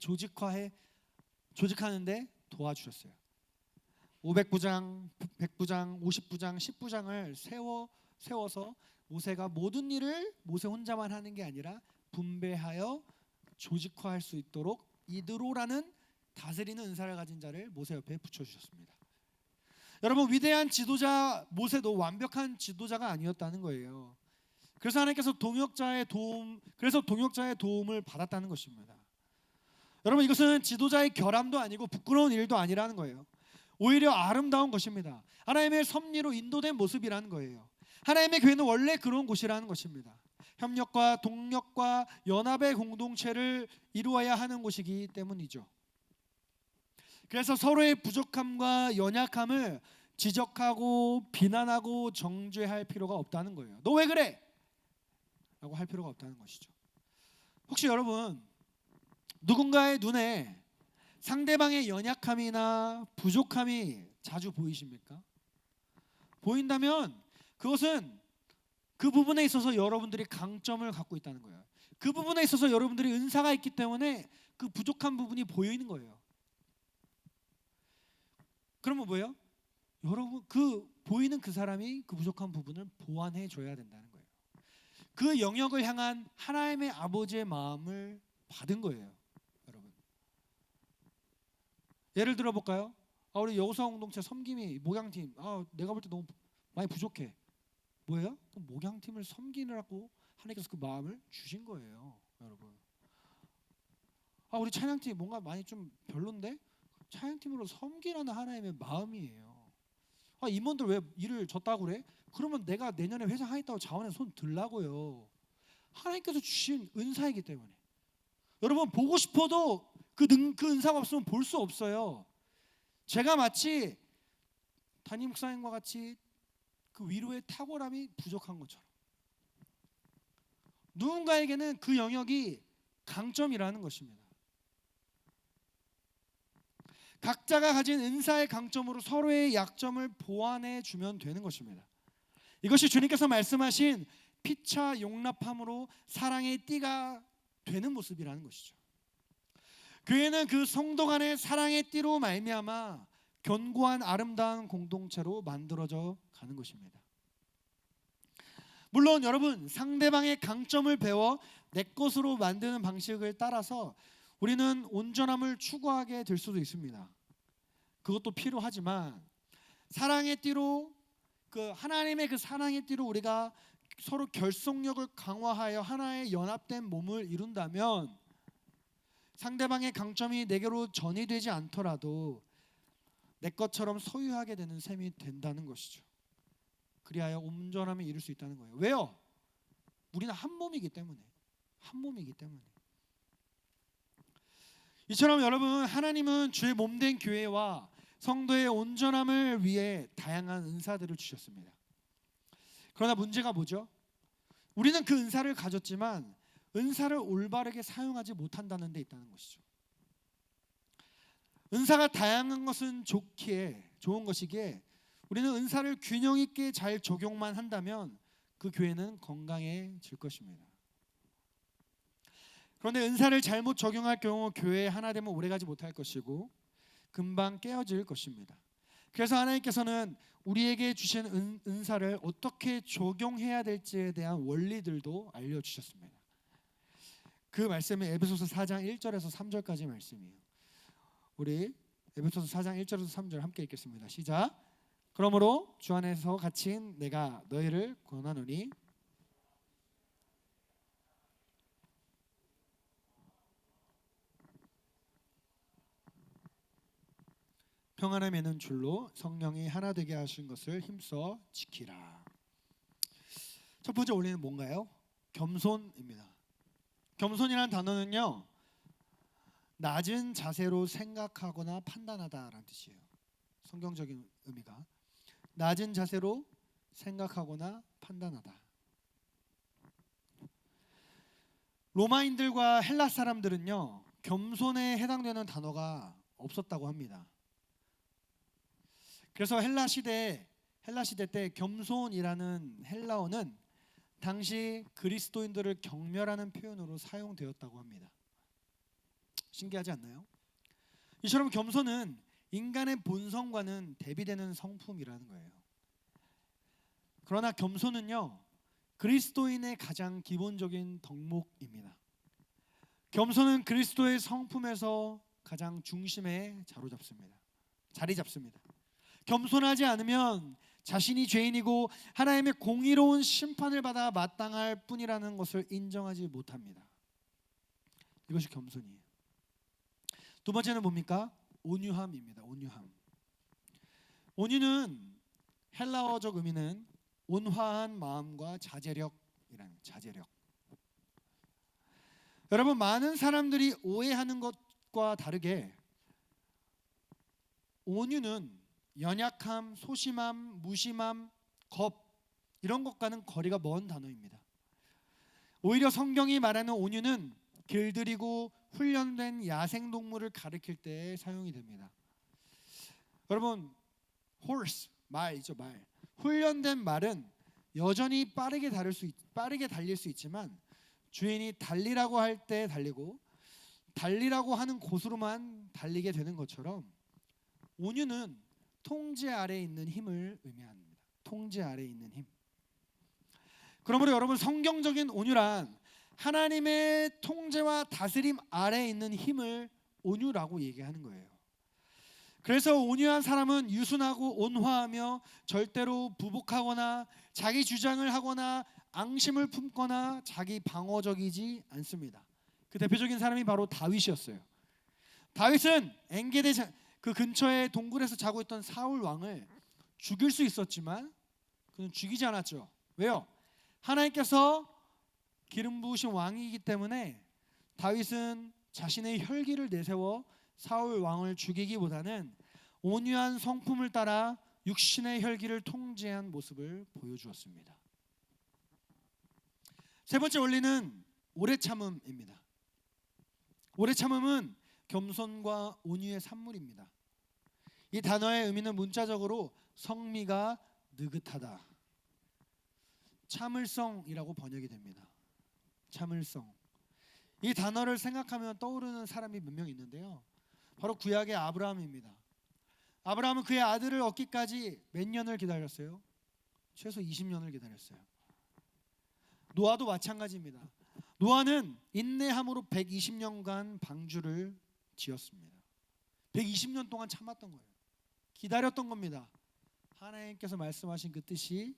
조직하는데 도와주셨어요. 500부장, 100부장, 50부장, 10부장을 세워서 모세가 모든 일을 모세 혼자만 하는 게 아니라 분배하여 조직화할 수 있도록 이드로라는 다스리는 은사를 가진 자를 모세 옆에 붙여주셨습니다. 여러분, 위대한 지도자 모세도 완벽한 지도자가 아니었다는 거예요. 그래서 하나님께서 동역자의 도움을 받았다는 것입니다. 여러분, 이것은 지도자의 결함도 아니고 부끄러운 일도 아니라는 거예요. 오히려 아름다운 것입니다. 하나님의 섭리로 인도된 모습이라는 거예요. 하나님의 교회는 원래 그런 곳이라는 것입니다. 협력과 동력과 연합의 공동체를 이루어야 하는 곳이기 때문이죠. 그래서 서로의 부족함과 연약함을 지적하고 비난하고 정죄할 필요가 없다는 거예요. 너 왜 그래? 라고 할 필요가 없다는 것이죠. 혹시 여러분, 누군가의 눈에 상대방의 연약함이나 부족함이 자주 보이십니까? 보인다면 그것은 그 부분에 있어서 여러분들이 강점을 갖고 있다는 거예요. 그 부분에 있어서 여러분들이 은사가 있기 때문에 그 부족한 부분이 보이는 거예요. 그러면 뭐예요? 여러분, 그 보이는 그 사람이 그 부족한 부분을 보완해 줘야 된다는 거예요. 그 영역을 향한 하나님의 아버지의 마음을 받은 거예요, 여러분. 예를 들어 볼까요? 우리 여우사 공동체 섬김이 목양팀, 내가 볼 때 너무 많이 부족해. 뭐예요? 그 목양팀을 섬기느라고 하나님께서 그 마음을 주신 거예요, 여러분. 우리 찬양팀 뭔가 많이 좀 별론데 찬양팀으로 섬기라는 하나님의 마음이에요. 임원들 왜 일을 줬다고 그래? 그러면 내가 내년에 회사 하겠다고 자원에 손 들라고요. 하나님께서 주신 은사이기 때문에. 여러분, 보고 싶어도 그 은사가 없으면 볼 수 없어요. 제가 마치 담임 목사님과 같이 그 위로의 탁월함이 부족한 것처럼 누군가에게는 그 영역이 강점이라는 것입니다. 각자가 가진 은사의 강점으로 서로의 약점을 보완해 주면 되는 것입니다. 이것이 주님께서 말씀하신 피차 용납함으로 사랑의 띠가 되는 모습이라는 것이죠. 교회는 그 성도 간의 사랑의 띠로 말미암아 견고한 아름다운 공동체로 만들어져 가는 것입니다. 물론 여러분, 상대방의 강점을 배워 내 것으로 만드는 방식을 따라서 우리는 온전함을 추구하게 될 수도 있습니다. 그것도 필요하지만 사랑의 띠로, 그 하나님의 그 사랑의 띠로 우리가 서로 결속력을 강화하여 하나의 연합된 몸을 이룬다면 상대방의 강점이 내게로 전이되지 않더라도 내 것처럼 소유하게 되는 셈이 된다는 것이죠. 그리하여 온전함을 이룰 수 있다는 거예요. 왜요? 우리는 한 몸이기 때문에. 한 몸이기 때문에. 이처럼 여러분, 하나님은 주의 몸된 교회와 성도의 온전함을 위해 다양한 은사들을 주셨습니다. 그러나 문제가 뭐죠? 우리는 그 은사를 가졌지만 은사를 올바르게 사용하지 못한다는 데 있다는 것이죠. 은사가 다양한 것은 좋은 것이기에 우리는 은사를 균형 있게 잘 적용만 한다면 그 교회는 건강해질 것입니다. 그런데 은사를 잘못 적용할 경우 교회에 하나 되면 오래가지 못할 것이고 금방 깨어질 것입니다. 그래서 하나님께서는 우리에게 주신 은사를 어떻게 적용해야 될지에 대한 원리들도 알려주셨습니다. 그 말씀은 에베소서 4장 1절에서 3절까지 말씀이에요. 우리 에베소서 4장 1절에서 3절 함께 읽겠습니다. 시작. 그러므로 주 안에서 갇힌 내가 너희를 권하노니 평안에 매는 줄로 성령이 하나 되게 하신 것을 힘써 지키라. 첫 번째 원리는 뭔가요? 겸손입니다. 겸손이라는 단어는요, 낮은 자세로 생각하거나 판단하다라는 뜻이에요. 성경적인 의미가 낮은 자세로 생각하거나 판단하다. 로마인들과 헬라 사람들은요, 겸손에 해당되는 단어가 없었다고 합니다. 그래서 헬라 시대 때 겸손이라는 헬라어는 당시 그리스도인들을 경멸하는 표현으로 사용되었다고 합니다. 신기하지 않나요? 이처럼 겸손은 인간의 본성과는 대비되는 성품이라는 거예요. 그러나 겸손은요, 그리스도인의 가장 기본적인 덕목입니다. 겸손은 그리스도의 성품에서 가장 중심에 자리 잡습니다. 겸손하지 않으면 자신이 죄인이고 하나님의 공의로운 심판을 받아 마땅할 뿐이라는 것을 인정하지 못합니다. 이것이 겸손이에요. 두 번째는 뭡니까? 온유함입니다. 온유함. 온유는 헬라어적 의미는 온화한 마음과 자제력이라는 자제력. 여러분, 많은 사람들이 오해하는 것과 다르게 온유는 연약함, 소심함, 무심함, 겁 이런 것과는 거리가 먼 단어입니다. 오히려 성경이 말하는 온유는 길들이고 훈련된 야생동물을 가리킬 때 사용이 됩니다. 여러분, horse, 말이죠, 말. 훈련된 말은 여전히 빠르게 달릴 수 있지만 주인이 달리라고 할 때 달리고 달리라고 하는 곳으로만 달리게 되는 것처럼 온유는 통제 아래에 있는 힘을 의미합니다. 통제 아래에 있는 힘. 그러므로 여러분, 성경적인 온유란 하나님의 통제와 다스림 아래에 있는 힘을 온유라고 얘기하는 거예요. 그래서 온유한 사람은 유순하고 온화하며 절대로 부복하거나 자기 주장을 하거나 앙심을 품거나 자기 방어적이지 않습니다. 그 대표적인 사람이 바로 다윗이었어요. 다윗은 엔게디 그 근처에 동굴에서 자고 있던 사울 왕을 죽일 수 있었지만 그는 죽이지 않았죠. 왜요? 하나님께서 기름 부으신 왕이기 때문에 다윗은 자신의 혈기를 내세워 사울 왕을 죽이기보다는 온유한 성품을 따라 육신의 혈기를 통제한 모습을 보여주었습니다. 세 번째 원리는 오래 참음입니다. 오래 참음은 겸손과 온유의 산물입니다. 이 단어의 의미는 문자적으로 성미가 느긋하다, 참을성이라고 번역이 됩니다. 참을성. 이 단어를 생각하면 떠오르는 사람이 몇 명 있는데요. 바로 구약의 아브라함입니다. 아브라함은 그의 아들을 얻기까지 몇 년을 기다렸어요? 최소 20년을 기다렸어요. 노아도 마찬가지입니다. 노아는 인내함으로 120년간 방주를 지었습니다. 120년 동안 참았던 거예요. 기다렸던 겁니다. 하나님께서 말씀하신 그 뜻이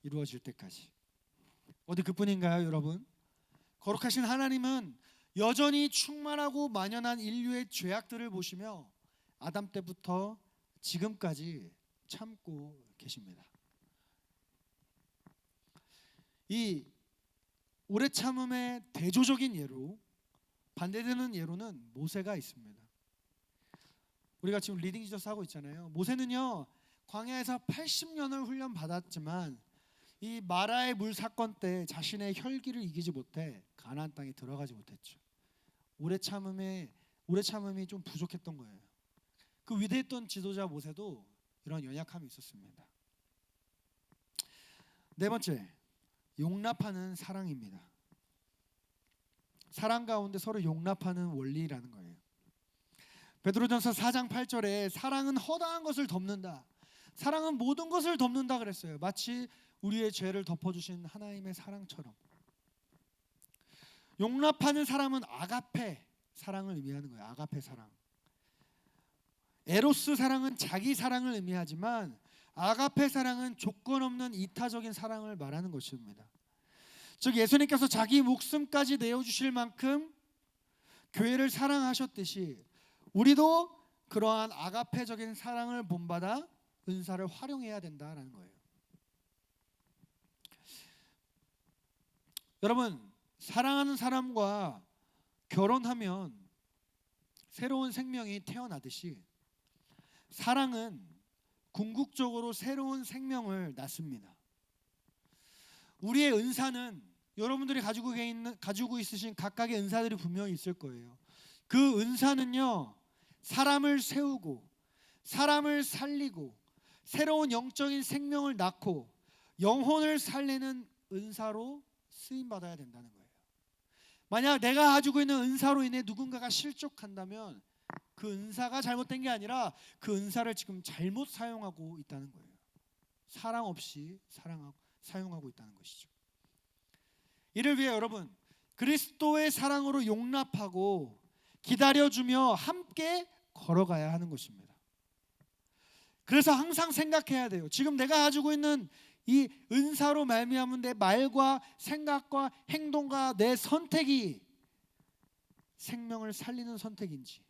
이루어질 때까지. 어디 그뿐인가요, 여러분? 거룩하신 하나님은 여전히 충만하고 만연한 인류의 죄악들을 보시며 아담 때부터 지금까지 참고 계십니다. 이 오래 참음의 대조적인 예로, 반대되는 예로는 모세가 있습니다. 우리가 지금 리딩 지저스 하고 있잖아요. 모세는요, 광야에서 80년을 훈련 받았지만 이 마라의 물 사건 때 자신의 혈기를 이기지 못해 가나안 땅에 들어가지 못했죠. 오래 참음이 좀 부족했던 거예요. 그 위대했던 지도자 모세도 이런 연약함이 있었습니다. 네 번째, 용납하는 사랑입니다. 사랑 가운데 서로 용납하는 원리라는 거예요. 베드로전서 4장 8절에 사랑은 허다한 것을 덮는다, 사랑은 모든 것을 덮는다 그랬어요. 마치 우리의 죄를 덮어주신 하나님의 사랑처럼. 용납하는 사람은 아가페 사랑을 의미하는 거예요. 아가페 사랑. 에로스 사랑은 자기 사랑을 의미하지만 아가페 사랑은 조건 없는 이타적인 사랑을 말하는 것입니다. 즉 예수님께서 자기 목숨까지 내어주실 만큼 교회를 사랑하셨듯이 우리도 그러한 아가페적인 사랑을 본받아 은사를 활용해야 된다라는 거예요. 여러분, 사랑하는 사람과 결혼하면 새로운 생명이 태어나듯이 사랑은 궁극적으로 새로운 생명을 낳습니다. 우리의 은사는 여러분들이 가지고 있으신 각각의 은사들이 분명히 있을 거예요. 그 은사는요, 사람을 세우고 사람을 살리고 새로운 영적인 생명을 낳고 영혼을 살리는 은사로 쓰임 받아야 된다는 거예요. 만약 내가 가지고 있는 은사로 인해 누군가가 실족한다면 그 은사가 잘못된 게 아니라 그 은사를 지금 잘못 사용하고 있다는 거예요. 사랑 없이 사용하고 있다는 것이죠. 이를 위해 여러분, 그리스도의 사랑으로 용납하고 기다려주며 함께 걸어가야 하는 것입니다. 그래서 항상 생각해야 돼요. 지금 내가 가지고 있는 이 은사로 말미암은 내 말과 생각과 행동과 내 선택이 생명을 살리는 선택인지,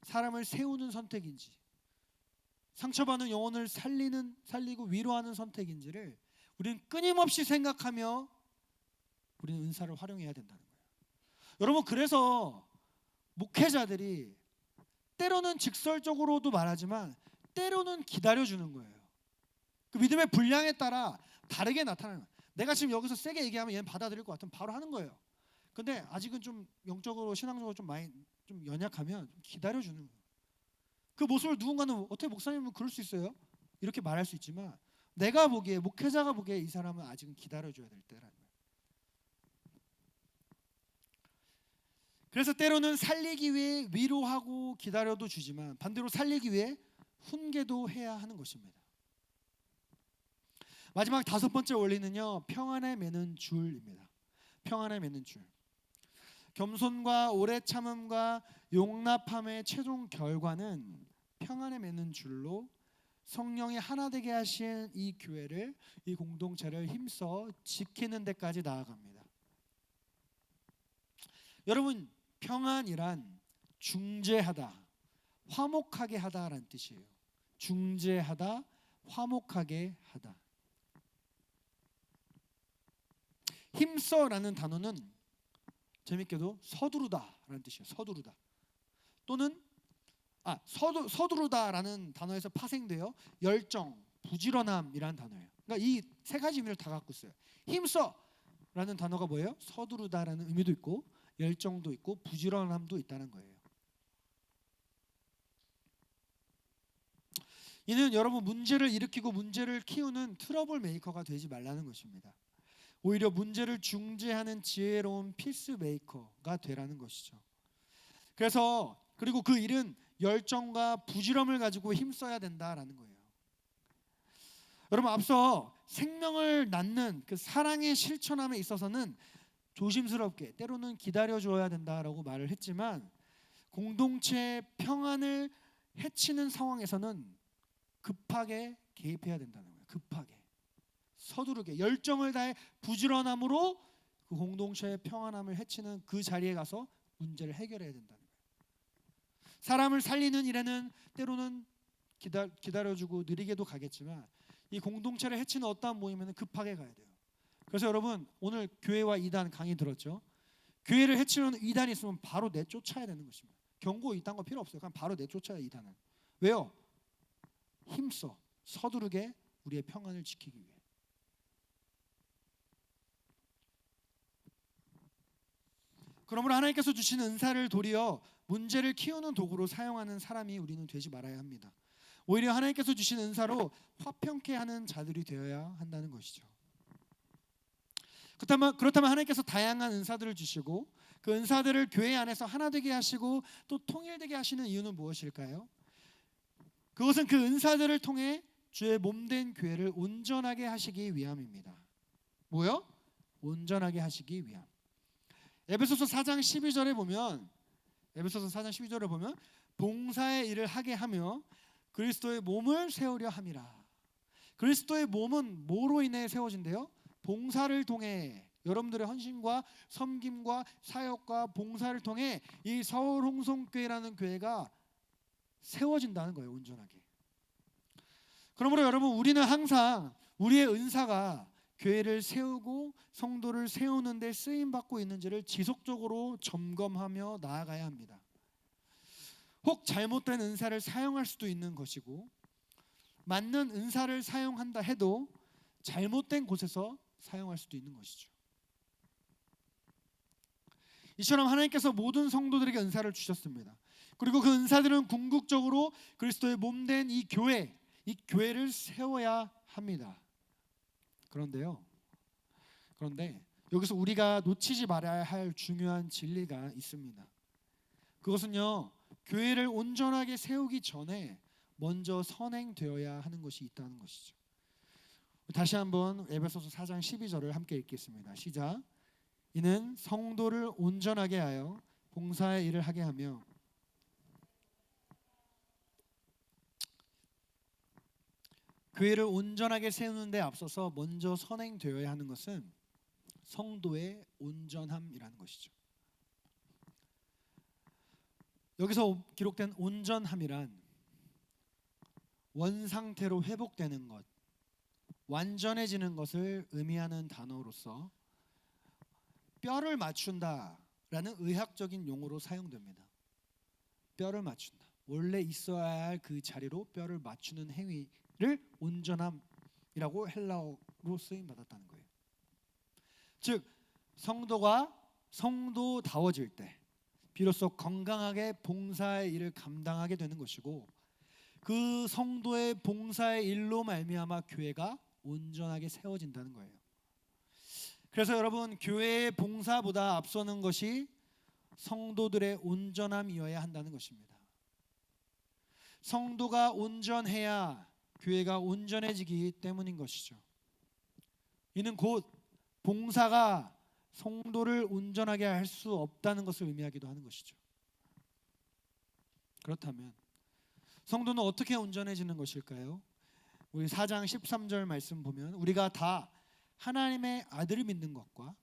사람을 세우는 선택인지, 상처받는 영혼을 살리고 위로하는 선택인지를 우리는 끊임없이 생각하며 우리는 은사를 활용해야 된다는 거예요. 여러분, 그래서 목회자들이 때로는 직설적으로도 말하지만 때로는 기다려주는 거예요. 그 믿음의 분량에 따라 다르게 나타나는 거예요. 내가 지금 여기서 세게 얘기하면 얘는 받아들일 것 같으면 바로 하는 거예요. 근데 아직은 좀 영적으로 신앙적으로 좀 많이 좀 연약하면 기다려주는 거예요. 그 모습을 누군가는 어떻게 목사님은 그럴 수 있어요? 이렇게 말할 수 있지만 내가 보기에, 목회자가 보기에 이 사람은 아직은 기다려줘야 될 때라는 거예요. 그래서 때로는 살리기 위해 위로하고 기다려도 주지만 반대로 살리기 위해 훈계도 해야 하는 것입니다. 마지막 5번째 원리는요, 평안에 매는 줄입니다. 평안에 매는 줄. 겸손과 오래 참음과 용납함의 최종 결과는 평안에 매는 줄로 성령이 하나 되게 하신 이 교회를, 이 공동체를 힘써 지키는 데까지 나아갑니다. 여러분, 평안이란 중재하다, 화목하게 하다라는 뜻이에요. 중재하다, 화목하게 하다. 힘써라는 단어는 재밌게도 서두르다라는 뜻이에요. 서두르다. 또는 서두르다라는 단어에서 파생되어 열정, 부지런함이라는 단어예요. 그러니까 이 세 가지 의미를 다 갖고 있어요. 힘써라는 단어가 뭐예요? 서두르다라는 의미도 있고 열정도 있고 부지런함도 있다는 거예요. 이는 여러분, 문제를 일으키고 문제를 키우는 트러블 메이커가 되지 말라는 것입니다. 오히려 문제를 중재하는 지혜로운 피스 메이커가 되라는 것이죠. 그리고 그 일은 열정과 부지런함을 가지고 힘써야 된다라는 거예요. 여러분, 앞서 생명을 낳는 그 사랑의 실천함에 있어서는 조심스럽게 때로는 기다려줘야 된다라고 말을 했지만 공동체의 평안을 해치는 상황에서는 급하게 개입해야 된다는 거예요. 급하게, 서두르게, 열정을 다해 부지런함으로 그 공동체의 평안함을 해치는 그 자리에 가서 문제를 해결해야 된다는 거예요. 사람을 살리는 일에는 때로는 기다려주고 느리게도 가겠지만 이 공동체를 해치는 어떠한 모임에는 급하게 가야 돼요. 그래서 여러분, 오늘 교회와 이단 강의 들었죠? 교회를 해치는 이단이 있으면 바로 내쫓아야 되는 것입니다. 경고 이딴 거 필요 없어요. 그냥 바로 내쫓아야 이단은. 왜요? 힘써 서두르게 우리의 평안을 지키기 위해. 그러므로 하나님께서 주신 은사를 도리어 문제를 키우는 도구로 사용하는 사람이 우리는 되지 말아야 합니다. 오히려 하나님께서 주신 은사로 화평케 하는 자들이 되어야 한다는 것이죠. 그렇다면 하나님께서 다양한 은사들을 주시고 그 은사들을 교회 안에서 하나 되게 하시고 또 통일되게 하시는 이유는 무엇일까요? 그것은 그 은사들을 통해 주의 몸된 교회를 온전하게 하시기 위함입니다. 뭐요? 온전하게 하시기 위함. 에베소서 4장 12절에 보면 봉사의 일을 하게 하며 그리스도의 몸을 세우려 함이라. 그리스도의 몸은 뭐로 인해 세워진대요? 봉사를 통해, 여러분들의 헌신과 섬김과 사역과 봉사를 통해 이 서울 홍성교회라는 교회가 세워진다는 거예요. 온전하게. 그러므로 여러분, 우리는 항상 우리의 은사가 교회를 세우고 성도를 세우는 데 쓰임받고 있는지를 지속적으로 점검하며 나아가야 합니다. 혹 잘못된 은사를 사용할 수도 있는 것이고 맞는 은사를 사용한다 해도 잘못된 곳에서 사용할 수도 있는 것이죠. 이처럼 하나님께서 모든 성도들에게 은사를 주셨습니다. 그리고 그 은사들은 궁극적으로 그리스도의 몸된 이 교회를 세워야 합니다. 그런데 여기서 우리가 놓치지 말아야 할 중요한 진리가 있습니다. 그것은요, 교회를 온전하게 세우기 전에 먼저 선행되어야 하는 것이 있다는 것이죠. 다시 한번 에베소서 4장 12절을 함께 읽겠습니다. 시작. 이는 성도를 온전하게 하여 봉사의 일을 하게 하며 교회를 온전하게 세우는 데 앞서서 먼저 선행되어야 하는 것은 성도의 온전함이라는 것이죠. 여기서 기록된 온전함이란 원상태로 회복되는 것, 완전해지는 것을 의미하는 단어로서 뼈를 맞춘다라는 의학적인 용어로 사용됩니다. 뼈를 맞춘다. 원래 있어야 할 그 자리로 뼈를 맞추는 행위를 온전함이라고 헬라어로 쓰임 받았다는 거예요. 즉 성도가 성도다워질 때 비로소 건강하게 봉사의 일을 감당하게 되는 것이고, 그 성도의 봉사의 일로 말미암아 교회가 온전하게 세워진다는 거예요. 그래서 여러분, 교회의 봉사보다 앞서는 것이 성도들의 온전함이어야 한다는 것입니다. 성도가 온전해야 교회가 온전해지기 때문인 것이죠. 이는 곧 봉사가 성도를 온전하게 할 수 없다는 것을 의미하기도 하는 것이죠. 그렇다면 성도는 어떻게 온전해지는 것일까요? 우리 4장 13절 말씀 보면 우리가 다 하나님의 아들을 믿는 것과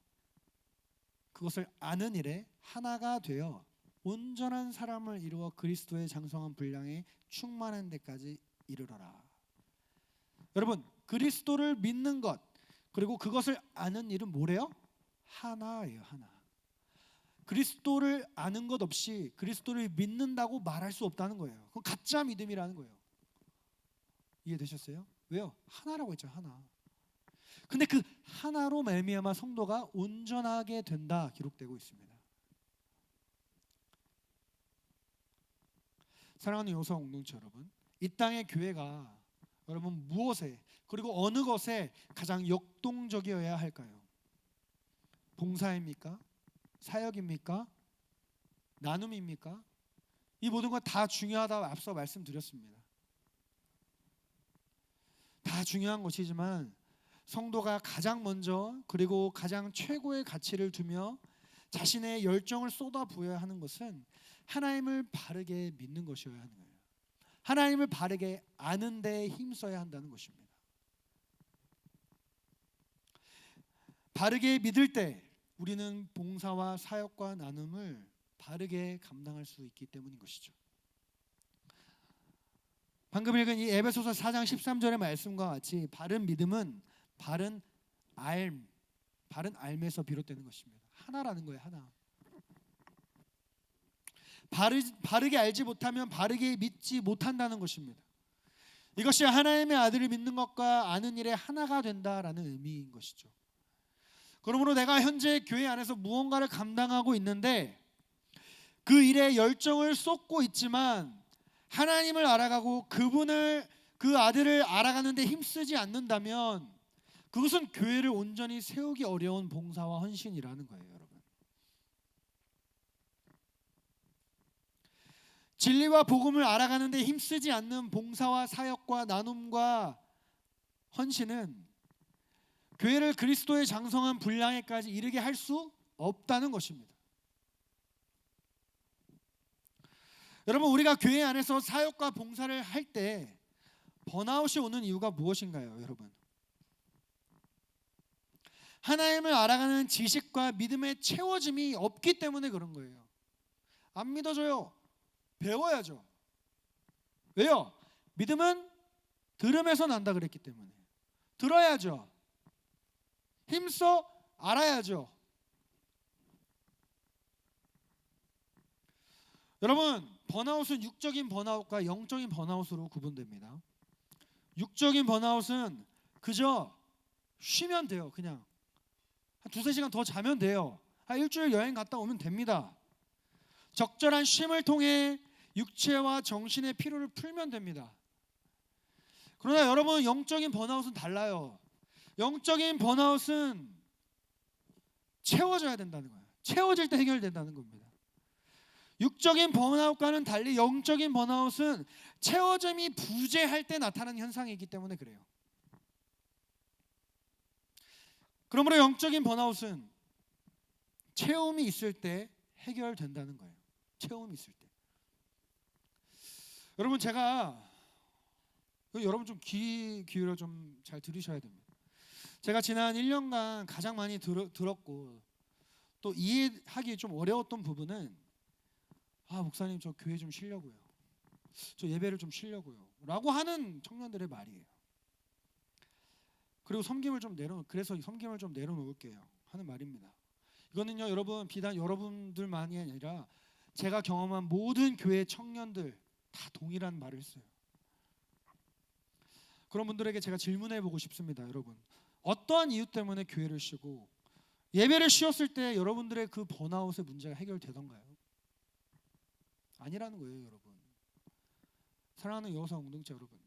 그것을 아는 일에 하나가 되어 온전한 사람을 이루어 그리스도의 장성한 분량에 충만한 데까지 이르러라. 여러분, 그리스도를 믿는 것 그리고 그것을 아는 일은 뭐래요? 하나예요. 하나. 그리스도를 아는 것 없이 그리스도를 믿는다고 말할 수 없다는 거예요. 그건 가짜 믿음이라는 거예요. 이해되셨어요? 왜요? 하나라고 했죠. 하나. 근데 그 하나로 말미암아 성도가 온전하게 된다 기록되고 있습니다. 사랑하는 요성 공동체 여러분, 이 땅의 교회가 여러분 무엇에 그리고 어느 것에 가장 역동적이어야 할까요? 봉사입니까? 사역입니까? 나눔입니까? 이 모든 것 다 중요하다고 앞서 말씀드렸습니다. 다 중요한 것이지만 성도가 가장 먼저 그리고 가장 최고의 가치를 두며 자신의 열정을 쏟아부어야 하는 것은 하나님을 바르게 믿는 것이어야 하는 거예요. 하나님을 바르게 아는 데에 힘써야 한다는 것입니다. 바르게 믿을 때 우리는 봉사와 사역과 나눔을 바르게 감당할 수 있기 때문인 것이죠. 방금 읽은 이 에베소서 4장 13절의 말씀과 같이 바른 믿음은 바른 알에서 비롯되는 것입니다. 하나라는 거예요. 하나. 바르게 알지 못하면 바르게 믿지 못한다는 것입니다. 이것이 하나님의 아들을 믿는 것과 아는 일에 하나가 된다라는 의미인 것이죠. 그러므로 내가 현재 교회 안에서 무언가를 감당하고 있는데 그 일에 열정을 쏟고 있지만 하나님을 알아가고 그 아들을 알아가는 데 힘쓰지 않는다면 그것은 교회를 온전히 세우기 어려운 봉사와 헌신이라는 거예요, 여러분. 진리와 복음을 알아가는 데 힘쓰지 않는 봉사와 사역과 나눔과 헌신은 교회를 그리스도의 장성한 분량에까지 이르게 할 수 없다는 것입니다. 여러분, 우리가 교회 안에서 사역과 봉사를 할 때 번아웃이 오는 이유가 무엇인가요, 여러분? 하나님을 알아가는 지식과 믿음의 채워짐이 없기 때문에 그런 거예요. 안 믿어져요. 배워야죠. 왜요? 믿음은 들음에서 난다 그랬기 때문에. 들어야죠. 힘써 알아야죠. 여러분, 번아웃은 육적인 번아웃과 영적인 번아웃으로 구분됩니다. 육적인 번아웃은 그저 쉬면 돼요. 그냥 한 두세 시간 더 자면 돼요. 한 일주일 여행 갔다 오면 됩니다. 적절한 쉼을 통해 육체와 정신의 피로를 풀면 됩니다. 그러나 여러분, 영적인 번아웃은 달라요. 영적인 번아웃은 채워져야 된다는 거예요. 채워질 때 해결된다는 겁니다. 육적인 번아웃과는 달리 영적인 번아웃은 채워짐이 부재할 때 나타나는 현상이기 때문에 그래요. 그러므로 영적인 번아웃은 채움이 있을 때 해결된다는 거예요. 채움이 있을 때. 여러분, 제가 여러분 좀 귀 기울여 좀 잘 들으셔야 됩니다. 제가 지난 1년간 가장 많이 들었고 또 이해하기 좀 어려웠던 부분은 목사님 저 교회 좀 쉬려고요. 저 예배를 좀 쉬려고요. 라고 하는 청년들의 말이에요. 그리고 그래서 섬김을 좀 내려놓을게요 하는 말입니다. 이거는요 여러분 비단 여러분들만이 아니라 제가 경험한 모든 교회 청년들 다 동일한 말을 했어요. 그런 분들에게 제가 질문해 보고 싶습니다. 여러분 어떠한 이유 때문에 교회를 쉬고 예배를 쉬었을 때 여러분들의 그 번아웃의 문제가 해결되던가요? 아니라는 거예요. 여러분 사랑하는 여호사 공동체 여러분,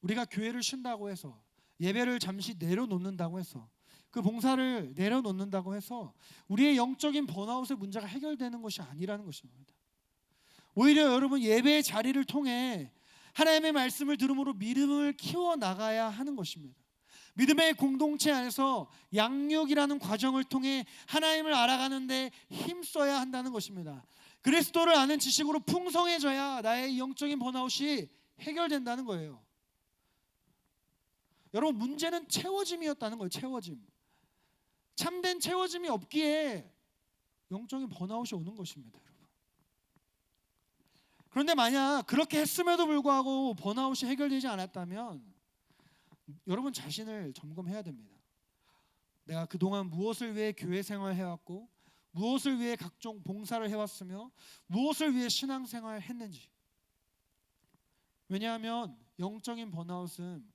우리가 교회를 쉰다고 해서 예배를 잠시 내려놓는다고 해서 그 봉사를 내려놓는다고 해서 우리의 영적인 번아웃의 문제가 해결되는 것이 아니라는 것입니다. 오히려 여러분 예배의 자리를 통해 하나님의 말씀을 들음으로 믿음을 키워나가야 하는 것입니다. 믿음의 공동체 안에서 양육이라는 과정을 통해 하나님을 알아가는데 힘써야 한다는 것입니다. 그리스도를 아는 지식으로 풍성해져야 나의 영적인 번아웃이 해결된다는 거예요. 여러분 문제는 채워짐이었다는 거예요. 채워짐. 참된 채워짐이 없기에 영적인 번아웃이 오는 것입니다. 여러분. 그런데 만약 그렇게 했음에도 불구하고 번아웃이 해결되지 않았다면 여러분 자신을 점검해야 됩니다. 내가 그동안 무엇을 위해 교회 생활해왔고 무엇을 위해 각종 봉사를 해왔으며 무엇을 위해 신앙생활을 했는지. 왜냐하면 영적인 번아웃은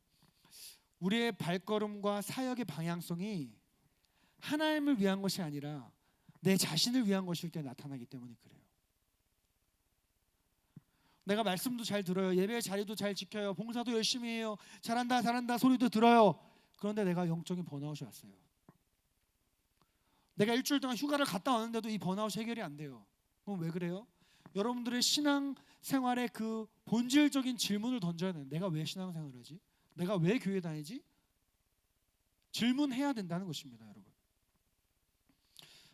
우리의 발걸음과 사역의 방향성이 하나님을 위한 것이 아니라 내 자신을 위한 것일 때 나타나기 때문에 그래요. 내가 말씀도 잘 들어요. 예배의 자리도 잘 지켜요. 봉사도 열심히 해요. 잘한다 잘한다 소리도 들어요. 그런데 내가 영적인 번아웃이 왔어요. 내가 일주일 동안 휴가를 갔다 왔는데도 이 번아웃이 해결이 안 돼요. 그럼 왜 그래요? 여러분들의 신앙생활의 그 본질적인 질문을 던져야 돼요. 내가 왜 신앙생활을 하지? 내가 왜 교회 다니지? 질문해야 된다는 것입니다. 여러분.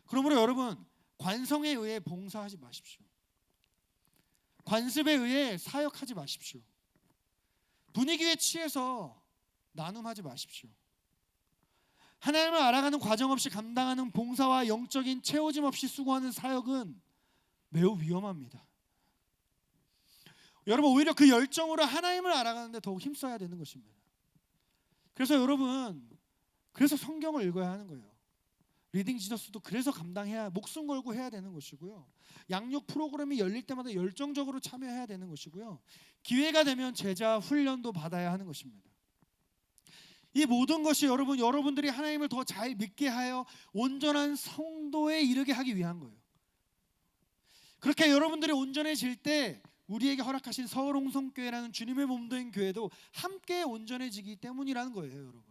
그러므로 여러분 관성에 의해 봉사하지 마십시오. 관습에 의해 사역하지 마십시오. 분위기에 취해서 나눔하지 마십시오. 하나님을 알아가는 과정 없이 감당하는 봉사와 영적인 채워짐 없이 수고하는 사역은 매우 위험합니다. 여러분 오히려 그 열정으로 하나님을 알아가는데 더욱 힘써야 되는 것입니다. 그래서 여러분 그래서 성경을 읽어야 하는 거예요. 리딩 지저스도 그래서 감당해야 목숨 걸고 해야 되는 것이고요. 양육 프로그램이 열릴 때마다 열정적으로 참여해야 되는 것이고요. 기회가 되면 제자 훈련도 받아야 하는 것입니다. 이 모든 것이 여러분들이 하나님을 더 잘 믿게 하여 온전한 성도에 이르게 하기 위한 거예요. 그렇게 여러분들이 온전해질 때 우리에게 허락하신 서울홍성교회라는 주님의 몸된 교회도 함께 온전해지기 때문이라는 거예요. 여러분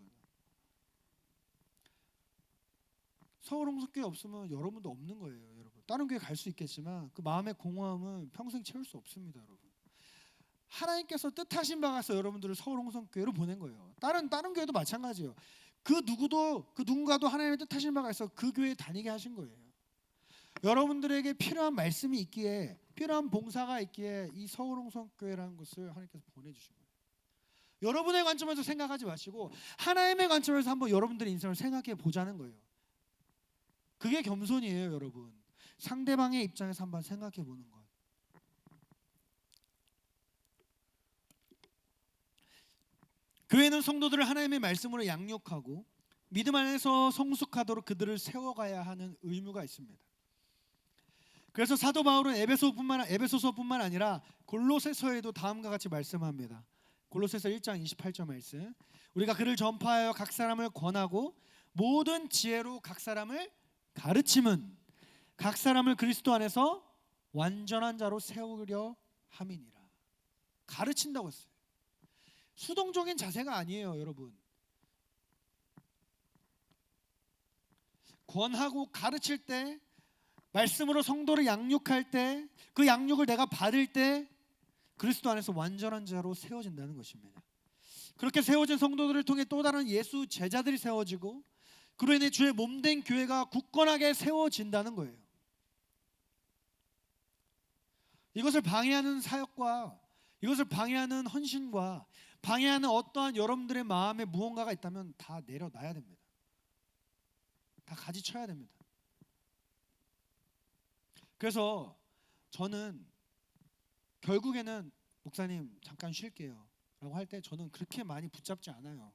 서울홍성교회 없으면 여러분도 없는 거예요. 여러분 다른 교회 갈 수 있겠지만 그 마음의 공허함은 평생 채울 수 없습니다. 여러분 하나님께서 뜻하신 바가 있어 여러분들을 서울홍성교회로 보낸 거예요. 다른 교회도 마찬가지예요. 그 누군가도 하나님의 뜻하신 바가 있어 그 교회에 다니게 하신 거예요. 여러분들에게 필요한 말씀이 있기에 필요한 봉사가 있기에 이 서울홍성교회라는 것을 하나님께서 보내주신 거예요. 여러분의 관점에서 생각하지 마시고 하나님의 관점에서 한번 여러분들의 인생을 생각해 보자는 거예요. 그게 겸손이에요. 여러분 상대방의 입장에서 한번 생각해 보는 것. 교회는 성도들을 하나님의 말씀으로 양육하고 믿음 안에서 성숙하도록 그들을 세워가야 하는 의무가 있습니다. 그래서 사도 바울은 에베소서뿐만 아니라 골로새서에도 다음과 같이 말씀합니다. 골로새서 1장 28절 말씀. 우리가 그를 전파하여 각 사람을 권하고 모든 지혜로 각 사람을 가르침은 각 사람을 그리스도 안에서 완전한 자로 세우려 함이니라. 가르친다고 했어요. 수동적인 자세가 아니에요. 여러분 권하고 가르칠 때 말씀으로 성도를 양육할 때 그 양육을 내가 받을 때 그리스도 안에서 완전한 자로 세워진다는 것입니다. 그렇게 세워진 성도들을 통해 또 다른 예수 제자들이 세워지고 그로 인해 주의 몸된 교회가 굳건하게 세워진다는 거예요. 이것을 방해하는 사역과 이것을 방해하는 헌신과 방해하는 어떠한 여러분들의 마음에 무언가가 있다면 다 내려놔야 됩니다. 다 가지쳐야 됩니다. 그래서 저는 결국에는 목사님 잠깐 쉴게요 라고 할 때 저는 그렇게 많이 붙잡지 않아요.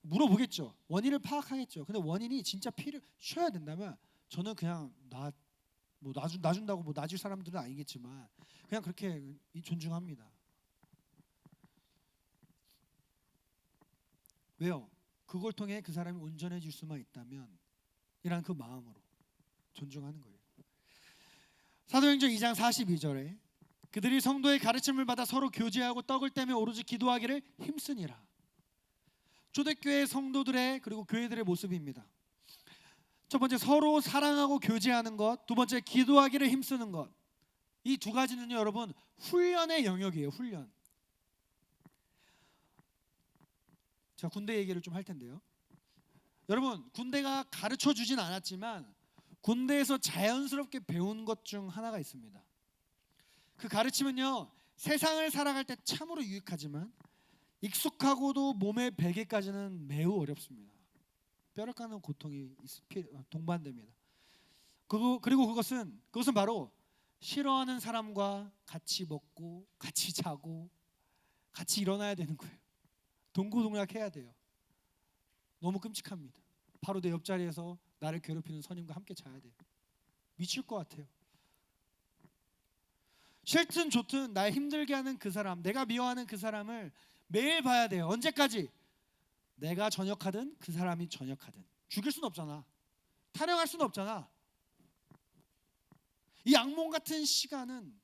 물어보겠죠. 원인을 파악하겠죠. 근데 원인이 진짜 쉬어야 된다면 저는 그냥 놔준다고 뭐 놔줄 사람들은 아니겠지만 그냥 그렇게 존중합니다. 왜요? 그걸 통해 그 사람이 온전해질 수만 있다면 이란 그 마음으로 존중하는 거예요. 사도행전 2장 42절에 그들이 성도의 가르침을 받아 서로 교제하고 떡을 떼며 오로지 기도하기를 힘쓰니라. 초대교회 성도들의 그리고 교회들의 모습입니다. 첫 번째 서로 사랑하고 교제하는 것, 두 번째 기도하기를 힘쓰는 것. 이 두 가지는요 여러분 훈련의 영역이에요. 훈련. 제가 군대 얘기를 좀 할 텐데요. 여러분 군대가 가르쳐 주진 않았지만 군대에서 자연스럽게 배운 것 중 하나가 있습니다. 그 가르침은요 세상을 살아갈 때 참으로 유익하지만 익숙하고도 몸에 배기까지는 매우 어렵습니다. 뼈를 까는 고통이 동반됩니다. 그리고 그것은 바로 싫어하는 사람과 같이 먹고 같이 자고 같이 일어나야 되는 거예요. 동고동락해야 돼요. 너무 끔찍합니다. 바로 내 옆자리에서 나를 괴롭히는 선임과 함께 자야 돼요. 미칠 것 같아요. 싫든 좋든 날 힘들게 하는 그 사람, 내가 미워하는 그 사람을 매일 봐야 돼요. 언제까지? 내가 전역하든 그 사람이 전역하든. 죽일 수는 없잖아. 타령할 수는 없잖아. 이 악몽 같은 시간은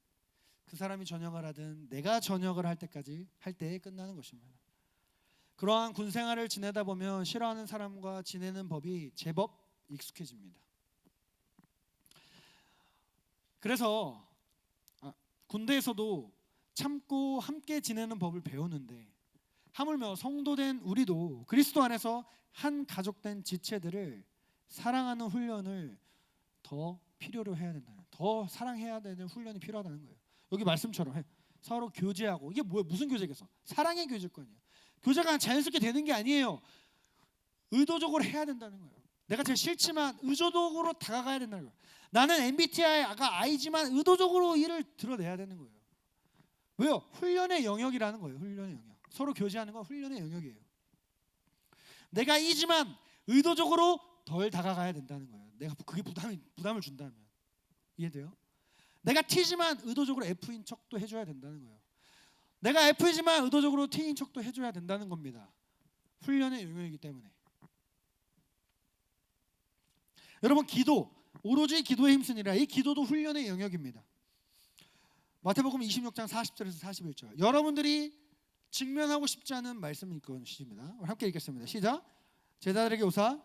그 사람이 전역을 하든 내가 전역을 할 때에 끝나는 것입니다. 그러한 군 생활을 지내다 보면 싫어하는 사람과 지내는 법이 제법 익숙해집니다. 그래서 군대에서도 참고 함께 지내는 법을 배우는데 하물며 성도된 우리도 그리스도 안에서 한 가족된 지체들을 사랑하는 훈련을 더 필요로 해야 된다. 더 사랑해야 되는 훈련이 필요하다는 거예요. 여기 말씀처럼 서로 교제하고 이게 무슨 교제겠어? 사랑의 교제일 거 아니에요. 교제가 자연스럽게 되는 게 아니에요. 의도적으로 해야 된다는 거예요. 내가 제일 싫지만 의도적으로 다가가야 된다는 거예요. 나는 MBTI가 I지만 의도적으로 이를 드러내야 되는 거예요. 왜요? 훈련의 영역이라는 거예요. 훈련의 영역. 서로 교제하는 건 훈련의 영역이에요. 내가 E지만 의도적으로 덜 다가가야 된다는 거예요. 내가 그게 부담을 준다면. 이해돼요? 내가 T지만 의도적으로 F인 척도 해줘야 된다는 거예요. 내가 F이지만 의도적으로 T인 척도 해줘야 된다는 겁니다. 훈련의 영역이기 때문에. 여러분 오로지 기도에 힘쓰니라. 이 기도도 훈련의 영역입니다. 마태복음 26장 40절에서 41절. 여러분들이 직면하고 싶지 않은 말씀이 이것입니다. 함께 읽겠습니다. 시작. 제자들에게 오사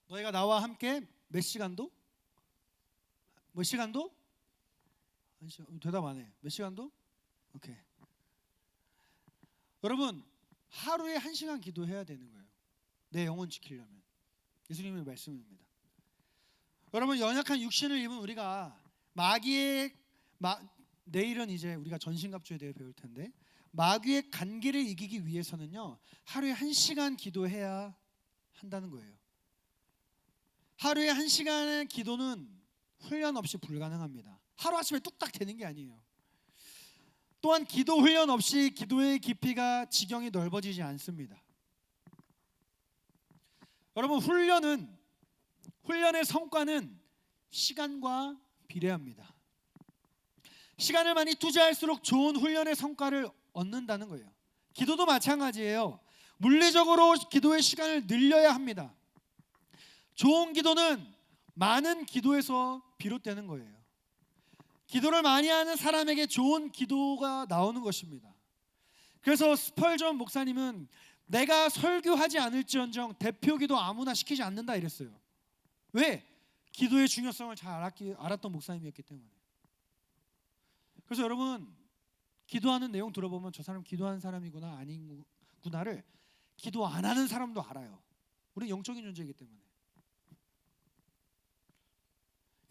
너희가 나와 함께 몇 시간도? 몇 시간도? 대답 안 해. 몇 시간도? 오케이. 여러분 하루에 1시간 기도해야 되는 거예요. 내 영혼 지키려면. 예수님의 말씀입니다. 여러분 연약한 육신을 입은 우리가 내일은 이제 우리가 전신갑주에 대해 배울 텐데 마귀의 간기를 이기기 위해서는요 하루에 1시간 기도해야 한다는 거예요. 하루에 1시간의 기도는 훈련 없이 불가능합니다. 하루아침에 뚝딱 되는 게 아니에요. 또한 기도 훈련 없이 기도의 깊이가 지경이 넓어지지 않습니다. 여러분 훈련의 성과는 시간과 비례합니다. 시간을 많이 투자할수록 좋은 훈련의 성과를 얻는다는 거예요. 기도도 마찬가지예요. 물리적으로 기도의 시간을 늘려야 합니다. 좋은 기도는 많은 기도에서 비롯되는 거예요. 기도를 많이 하는 사람에게 좋은 기도가 나오는 것입니다. 그래서 스펄전 목사님은 내가 설교하지 않을지언정 대표기도 아무나 시키지 않는다 이랬어요. 왜? 기도의 중요성을 잘 알았던 목사님이었기 때문에. 그래서 여러분 기도하는 내용 들어보면 저 사람 기도하는 사람이구나 아니구나를 기도 안 하는 사람도 알아요. 우리는 영적인 존재이기 때문에.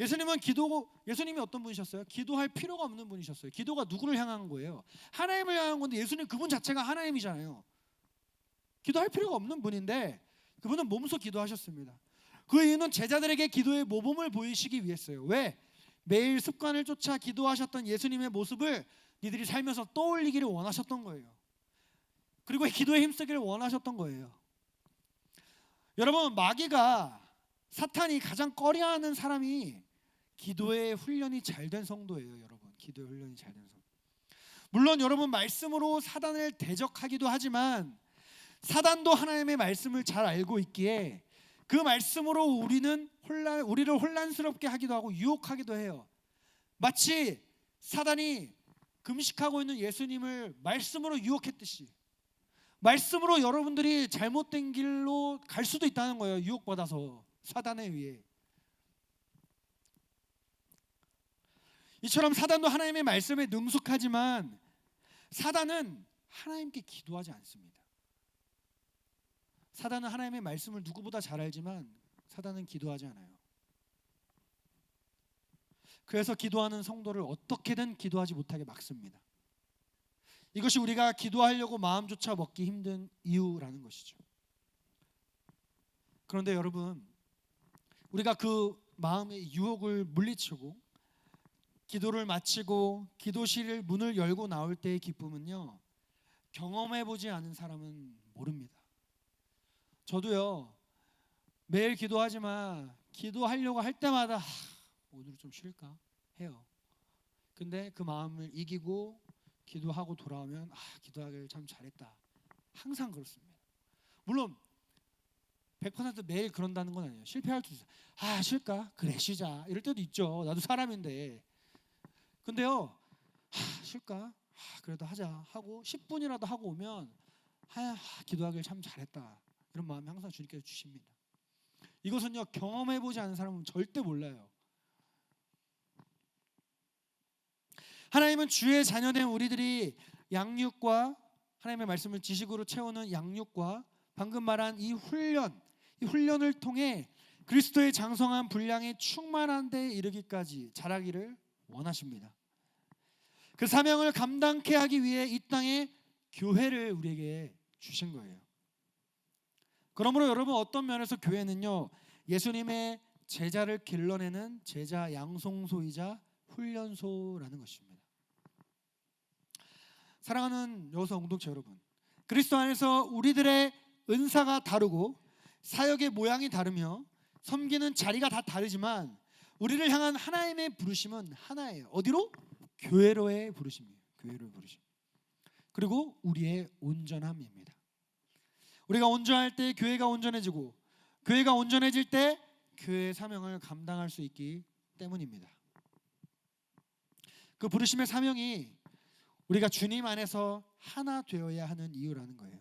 예수님이 어떤 분이셨어요? 기도할 필요가 없는 분이셨어요. 기도가 누구를 향한 거예요? 하나님을 향한 건데 예수님 그분 자체가 하나님이잖아요. 기도할 필요가 없는 분인데 그분은 몸소 기도하셨습니다. 그 이유는 제자들에게 기도의 모범을 보이시기 위해서요. 왜? 매일 습관을 쫓아 기도하셨던 예수님의 모습을 니들이 살면서 떠올리기를 원하셨던 거예요. 그리고 기도에 힘쓰기를 원하셨던 거예요. 여러분, 사탄이 가장 꺼려하는 사람이 기도의 훈련이 잘 된 성도예요. 여러분, 기도의 훈련이 잘 된 성도. 물론 여러분, 말씀으로 사단을 대적하기도 하지만 사단도 하나님의 말씀을 잘 알고 있기에 그 말씀으로 우리를 혼란스럽게 하기도 하고 유혹하기도 해요. 마치 사단이 금식하고 있는 예수님을 말씀으로 유혹했듯이 말씀으로 여러분들이 잘못된 길로 갈 수도 있다는 거예요. 유혹받아서 사단에 의해. 이처럼 사단도 하나님의 말씀에 능숙하지만 사단은 하나님께 기도하지 않습니다. 사단은 하나님의 말씀을 누구보다 잘 알지만 사단은 기도하지 않아요. 그래서 기도하는 성도를 어떻게든 기도하지 못하게 막습니다. 이것이 우리가 기도하려고 마음조차 먹기 힘든 이유라는 것이죠. 그런데 여러분, 우리가 그 마음의 유혹을 물리치고 기도를 마치고 기도실 문을 열고 나올 때의 기쁨은요, 경험해보지 않은 사람은 모릅니다. 저도요, 매일 기도하지만 기도하려고 할 때마다 오늘 좀 쉴까 해요. 근데 그 마음을 이기고 기도하고 돌아오면 기도하길 참 잘했다. 항상 그렇습니다. 물론 100% 매일 그런다는 건 아니에요. 실패할 수도 있어요. 쉴까? 그래 쉬자. 이럴 때도 있죠. 나도 사람인데. 근데요, 쉴까? 그래도 하자 하고 10분이라도 하고 오면 기도하길 참 잘했다. 이런 마음이 항상 주님께서 주십니다. 이것은요, 경험해보지 않은 사람은 절대 몰라요. 하나님은 주의 자녀된 우리들이 양육과 하나님의 말씀을 지식으로 채우는 양육과 방금 말한 이 훈련을 통해 그리스도의 장성한 분량에 충만한 데에 이르기까지 자라기를 원하십니다. 그 사명을 감당케 하기 위해 이 땅에 교회를 우리에게 주신 거예요. 그러므로 여러분, 어떤 면에서 교회는요, 예수님의 제자를 길러내는 제자 양성소이자 훈련소라는 것입니다. 사랑하는 여호수아 공동체 여러분, 그리스도 안에서 우리들의 은사가 다르고 사역의 모양이 다르며 섬기는 자리가 다 다르지만 우리를 향한 하나님의 부르심은 하나예요. 어디로? 교회로의 부르심이에요. 교회로의 부르심. 그리고 우리의 온전함입니다. 우리가 온전할 때 교회가 온전해지고 교회가 온전해질 때 교회의 사명을 감당할 수 있기 때문입니다. 그 부르심의 사명이 우리가 주님 안에서 하나 되어야 하는 이유라는 거예요.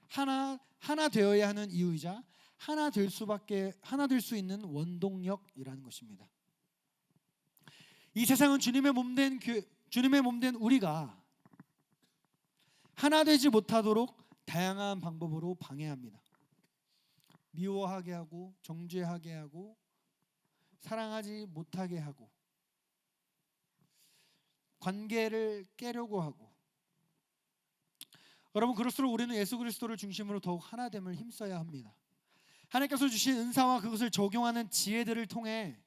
하나 되어야 하는 이유이자 하나 될 수 있는 원동력이라는 것입니다. 이 세상은 주님의 몸된 우리가 하나 되지 못하도록 다양한 방법으로 방해합니다. 미워하게 하고 정죄하게 하고 사랑하지 못하게 하고 관계를 깨려고 하고. 여러분, 그럴수록 우리는 예수 그리스도를 중심으로 더욱 하나됨을 힘써야 합니다. 하나님께서 주신 은사와 그것을 적용하는 지혜들을 통해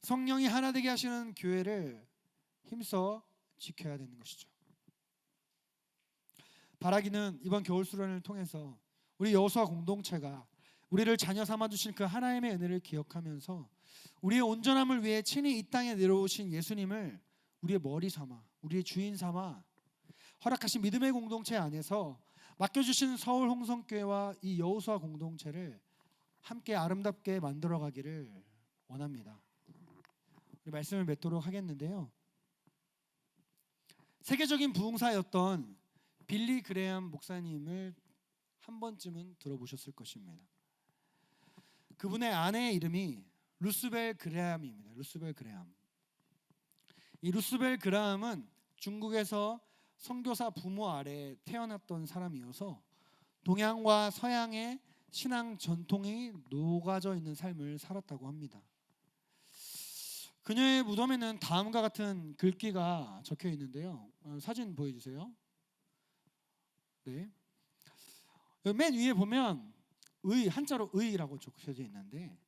성령이 하나 되게 하시는 교회를 힘써 지켜야 되는 것이죠. 바라기는 이번 겨울 수련을 통해서 우리 여호수아 공동체가 우리를 자녀 삼아 주신 그 하나님의 은혜를 기억하면서 우리의 온전함을 위해 친히 이 땅에 내려오신 예수님을 우리의 머리 삼아, 우리의 주인 삼아 허락하신 믿음의 공동체 안에서 맡겨주신 서울 홍성교회와 이 여호수아 공동체를 함께 아름답게 만들어가기를 원합니다. 우리 말씀을 맺도록 하겠는데요, 세계적인 부흥사였던 빌리 그레엄 목사님을 한 번쯤은 들어보셨을 것입니다. 그분의 아내의 이름이 루스벨 그레엄입니다. 루스벨 그레엄. 이 루스벨 그레엄은 중국에서 선교사 부모 아래 태어났던 사람이어서 동양과 서양의 신앙 전통이 녹아져 있는 삶을 살았다고 합니다. 그녀의 무덤에는 다음과 같은 글귀가 적혀 있는데요. 사진 보여주세요. 네. 맨 위에 보면 의, 한자로 의라고 적혀져 있는데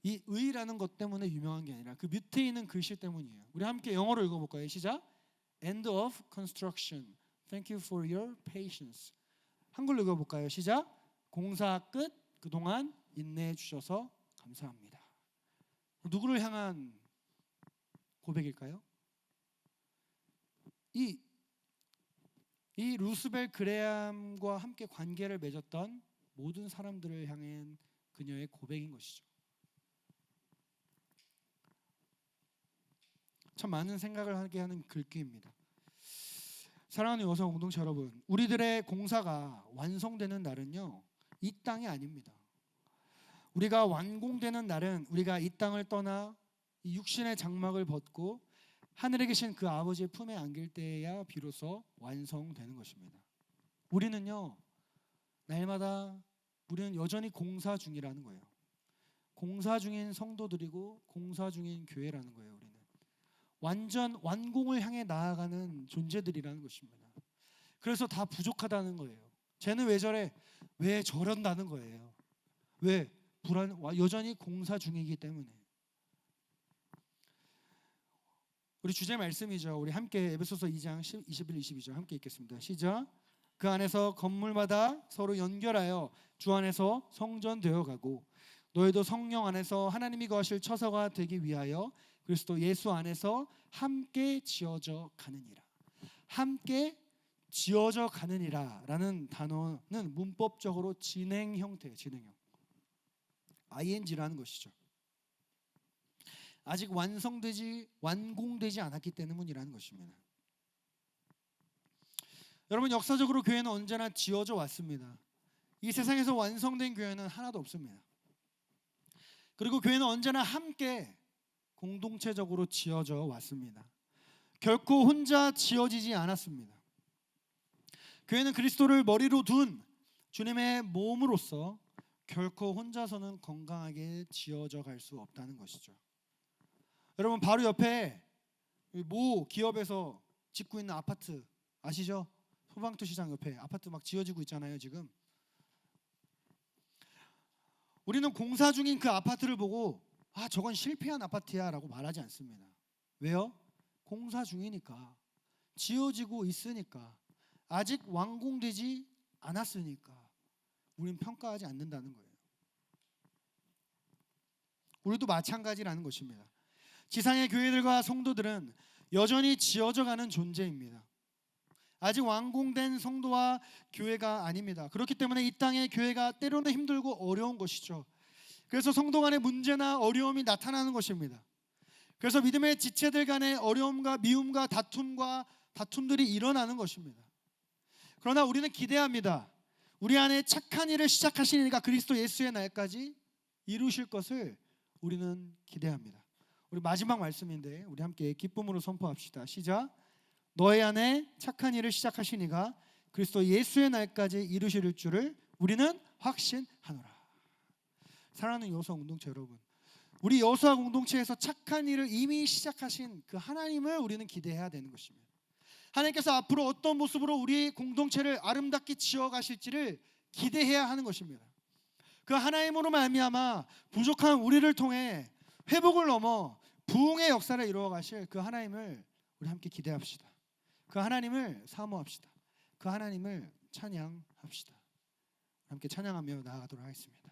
이 의라는 것 때문에 유명한 게 아니라 그 밑에 있는 글씨 때문이에요. 우리 함께 영어로 읽어볼까요? 시작. End of construction. Thank you for your patience. 한글로 읽어볼까요? 시작. 공사 끝. 그동안 인내해 주셔서 감사합니다. 누구를 향한 고백일까요? 이 루스벨 그레함과 함께 관계를 맺었던 모든 사람들을 향한 그녀의 고백인 것이죠. 참 많은 생각을 하게 하는 글귀입니다. 사랑하는 여성 공동체 여러분, 우리들의 공사가 완성되는 날은요, 이 땅이 아닙니다. 우리가 완공되는 날은 우리가 이 땅을 떠나 이 육신의 장막을 벗고 하늘에 계신 그 아버지의 품에 안길 때야 비로소 완성되는 것입니다. 우리는요, 날마다 우리는 여전히 공사 중이라는 거예요. 공사 중인 성도들이고 공사 중인 교회라는 거예요. 우리는 완전 완공을 향해 나아가는 존재들이라는 것입니다. 그래서 다 부족하다는 거예요. 쟤는 왜 저래? 왜 저런다는 거예요. 왜? 여전히 공사 중이기 때문에. 우리 주제 말씀이죠. 우리 함께 에베소서 2장 21, 22절 함께 읽겠습니다. 시작. 그 안에서 건물마다 서로 연결하여 주 안에서 성전되어 가고 너희도 성령 안에서 하나님이 거하실 처소가 되기 위하여 그리스도 예수 안에서 함께 지어져 가느니라. 함께 지어져 가느니라 라는 단어는 문법적으로 진행 형태예요. 진행형. ing라는 것이죠. 아직 완공되지 않았기 때문이라는 것입니다. 여러분, 역사적으로 교회는 언제나 지어져 왔습니다. 이 세상에서 완성된 교회는 하나도 없습니다. 그리고 교회는 언제나 함께 공동체적으로 지어져 왔습니다. 결코 혼자 지어지지 않았습니다. 교회는 그리스도를 머리로 둔 주님의 몸으로서 결코 혼자서는 건강하게 지어져 갈 수 없다는 것이죠. 여러분, 바로 옆에 모 기업에서 짓고 있는 아파트 아시죠? 소방투 시장 옆에 아파트 막 지어지고 있잖아요. 지금 우리는 공사 중인 그 아파트를 보고 저건 실패한 아파트야 라고 말하지 않습니다. 왜요? 공사 중이니까, 지어지고 있으니까, 아직 완공되지 않았으니까 우리는 평가하지 않는다는 거예요. 우리도 마찬가지라는 것입니다. 지상의 교회들과 성도들은 여전히 지어져가는 존재입니다. 아직 완공된 성도와 교회가 아닙니다. 그렇기 때문에 이 땅의 교회가 때로는 힘들고 어려운 것이죠. 그래서 성도 간의 문제나 어려움이 나타나는 것입니다. 그래서 믿음의 지체들 간의 어려움과 미움과 다툼들이 일어나는 것입니다. 그러나 우리는 기대합니다. 우리 안에 착한 일을 시작하시니까 그리스도 예수의 날까지 이루실 것을 우리는 기대합니다. 우리 마지막 말씀인데 우리 함께 기쁨으로 선포합시다. 시작. 너희 안에 착한 일을 시작하시니가 그리스도 예수의 날까지 이루실 줄을 우리는 확신하노라. 사랑하는 여호수아 공동체 여러분, 우리 여호수아 공동체에서 착한 일을 이미 시작하신 그 하나님을 우리는 기대해야 되는 것입니다. 하나님께서 앞으로 어떤 모습으로 우리 공동체를 아름답게 지어가실지를 기대해야 하는 것입니다. 그 하나님으로 말미암아 부족한 우리를 통해 회복을 넘어 부흥의 역사를 이루어가실 그 하나님을 우리 함께 기대합시다. 그 하나님을 사모합시다. 그 하나님을 찬양합시다. 함께 찬양하며 나아가도록 하겠습니다.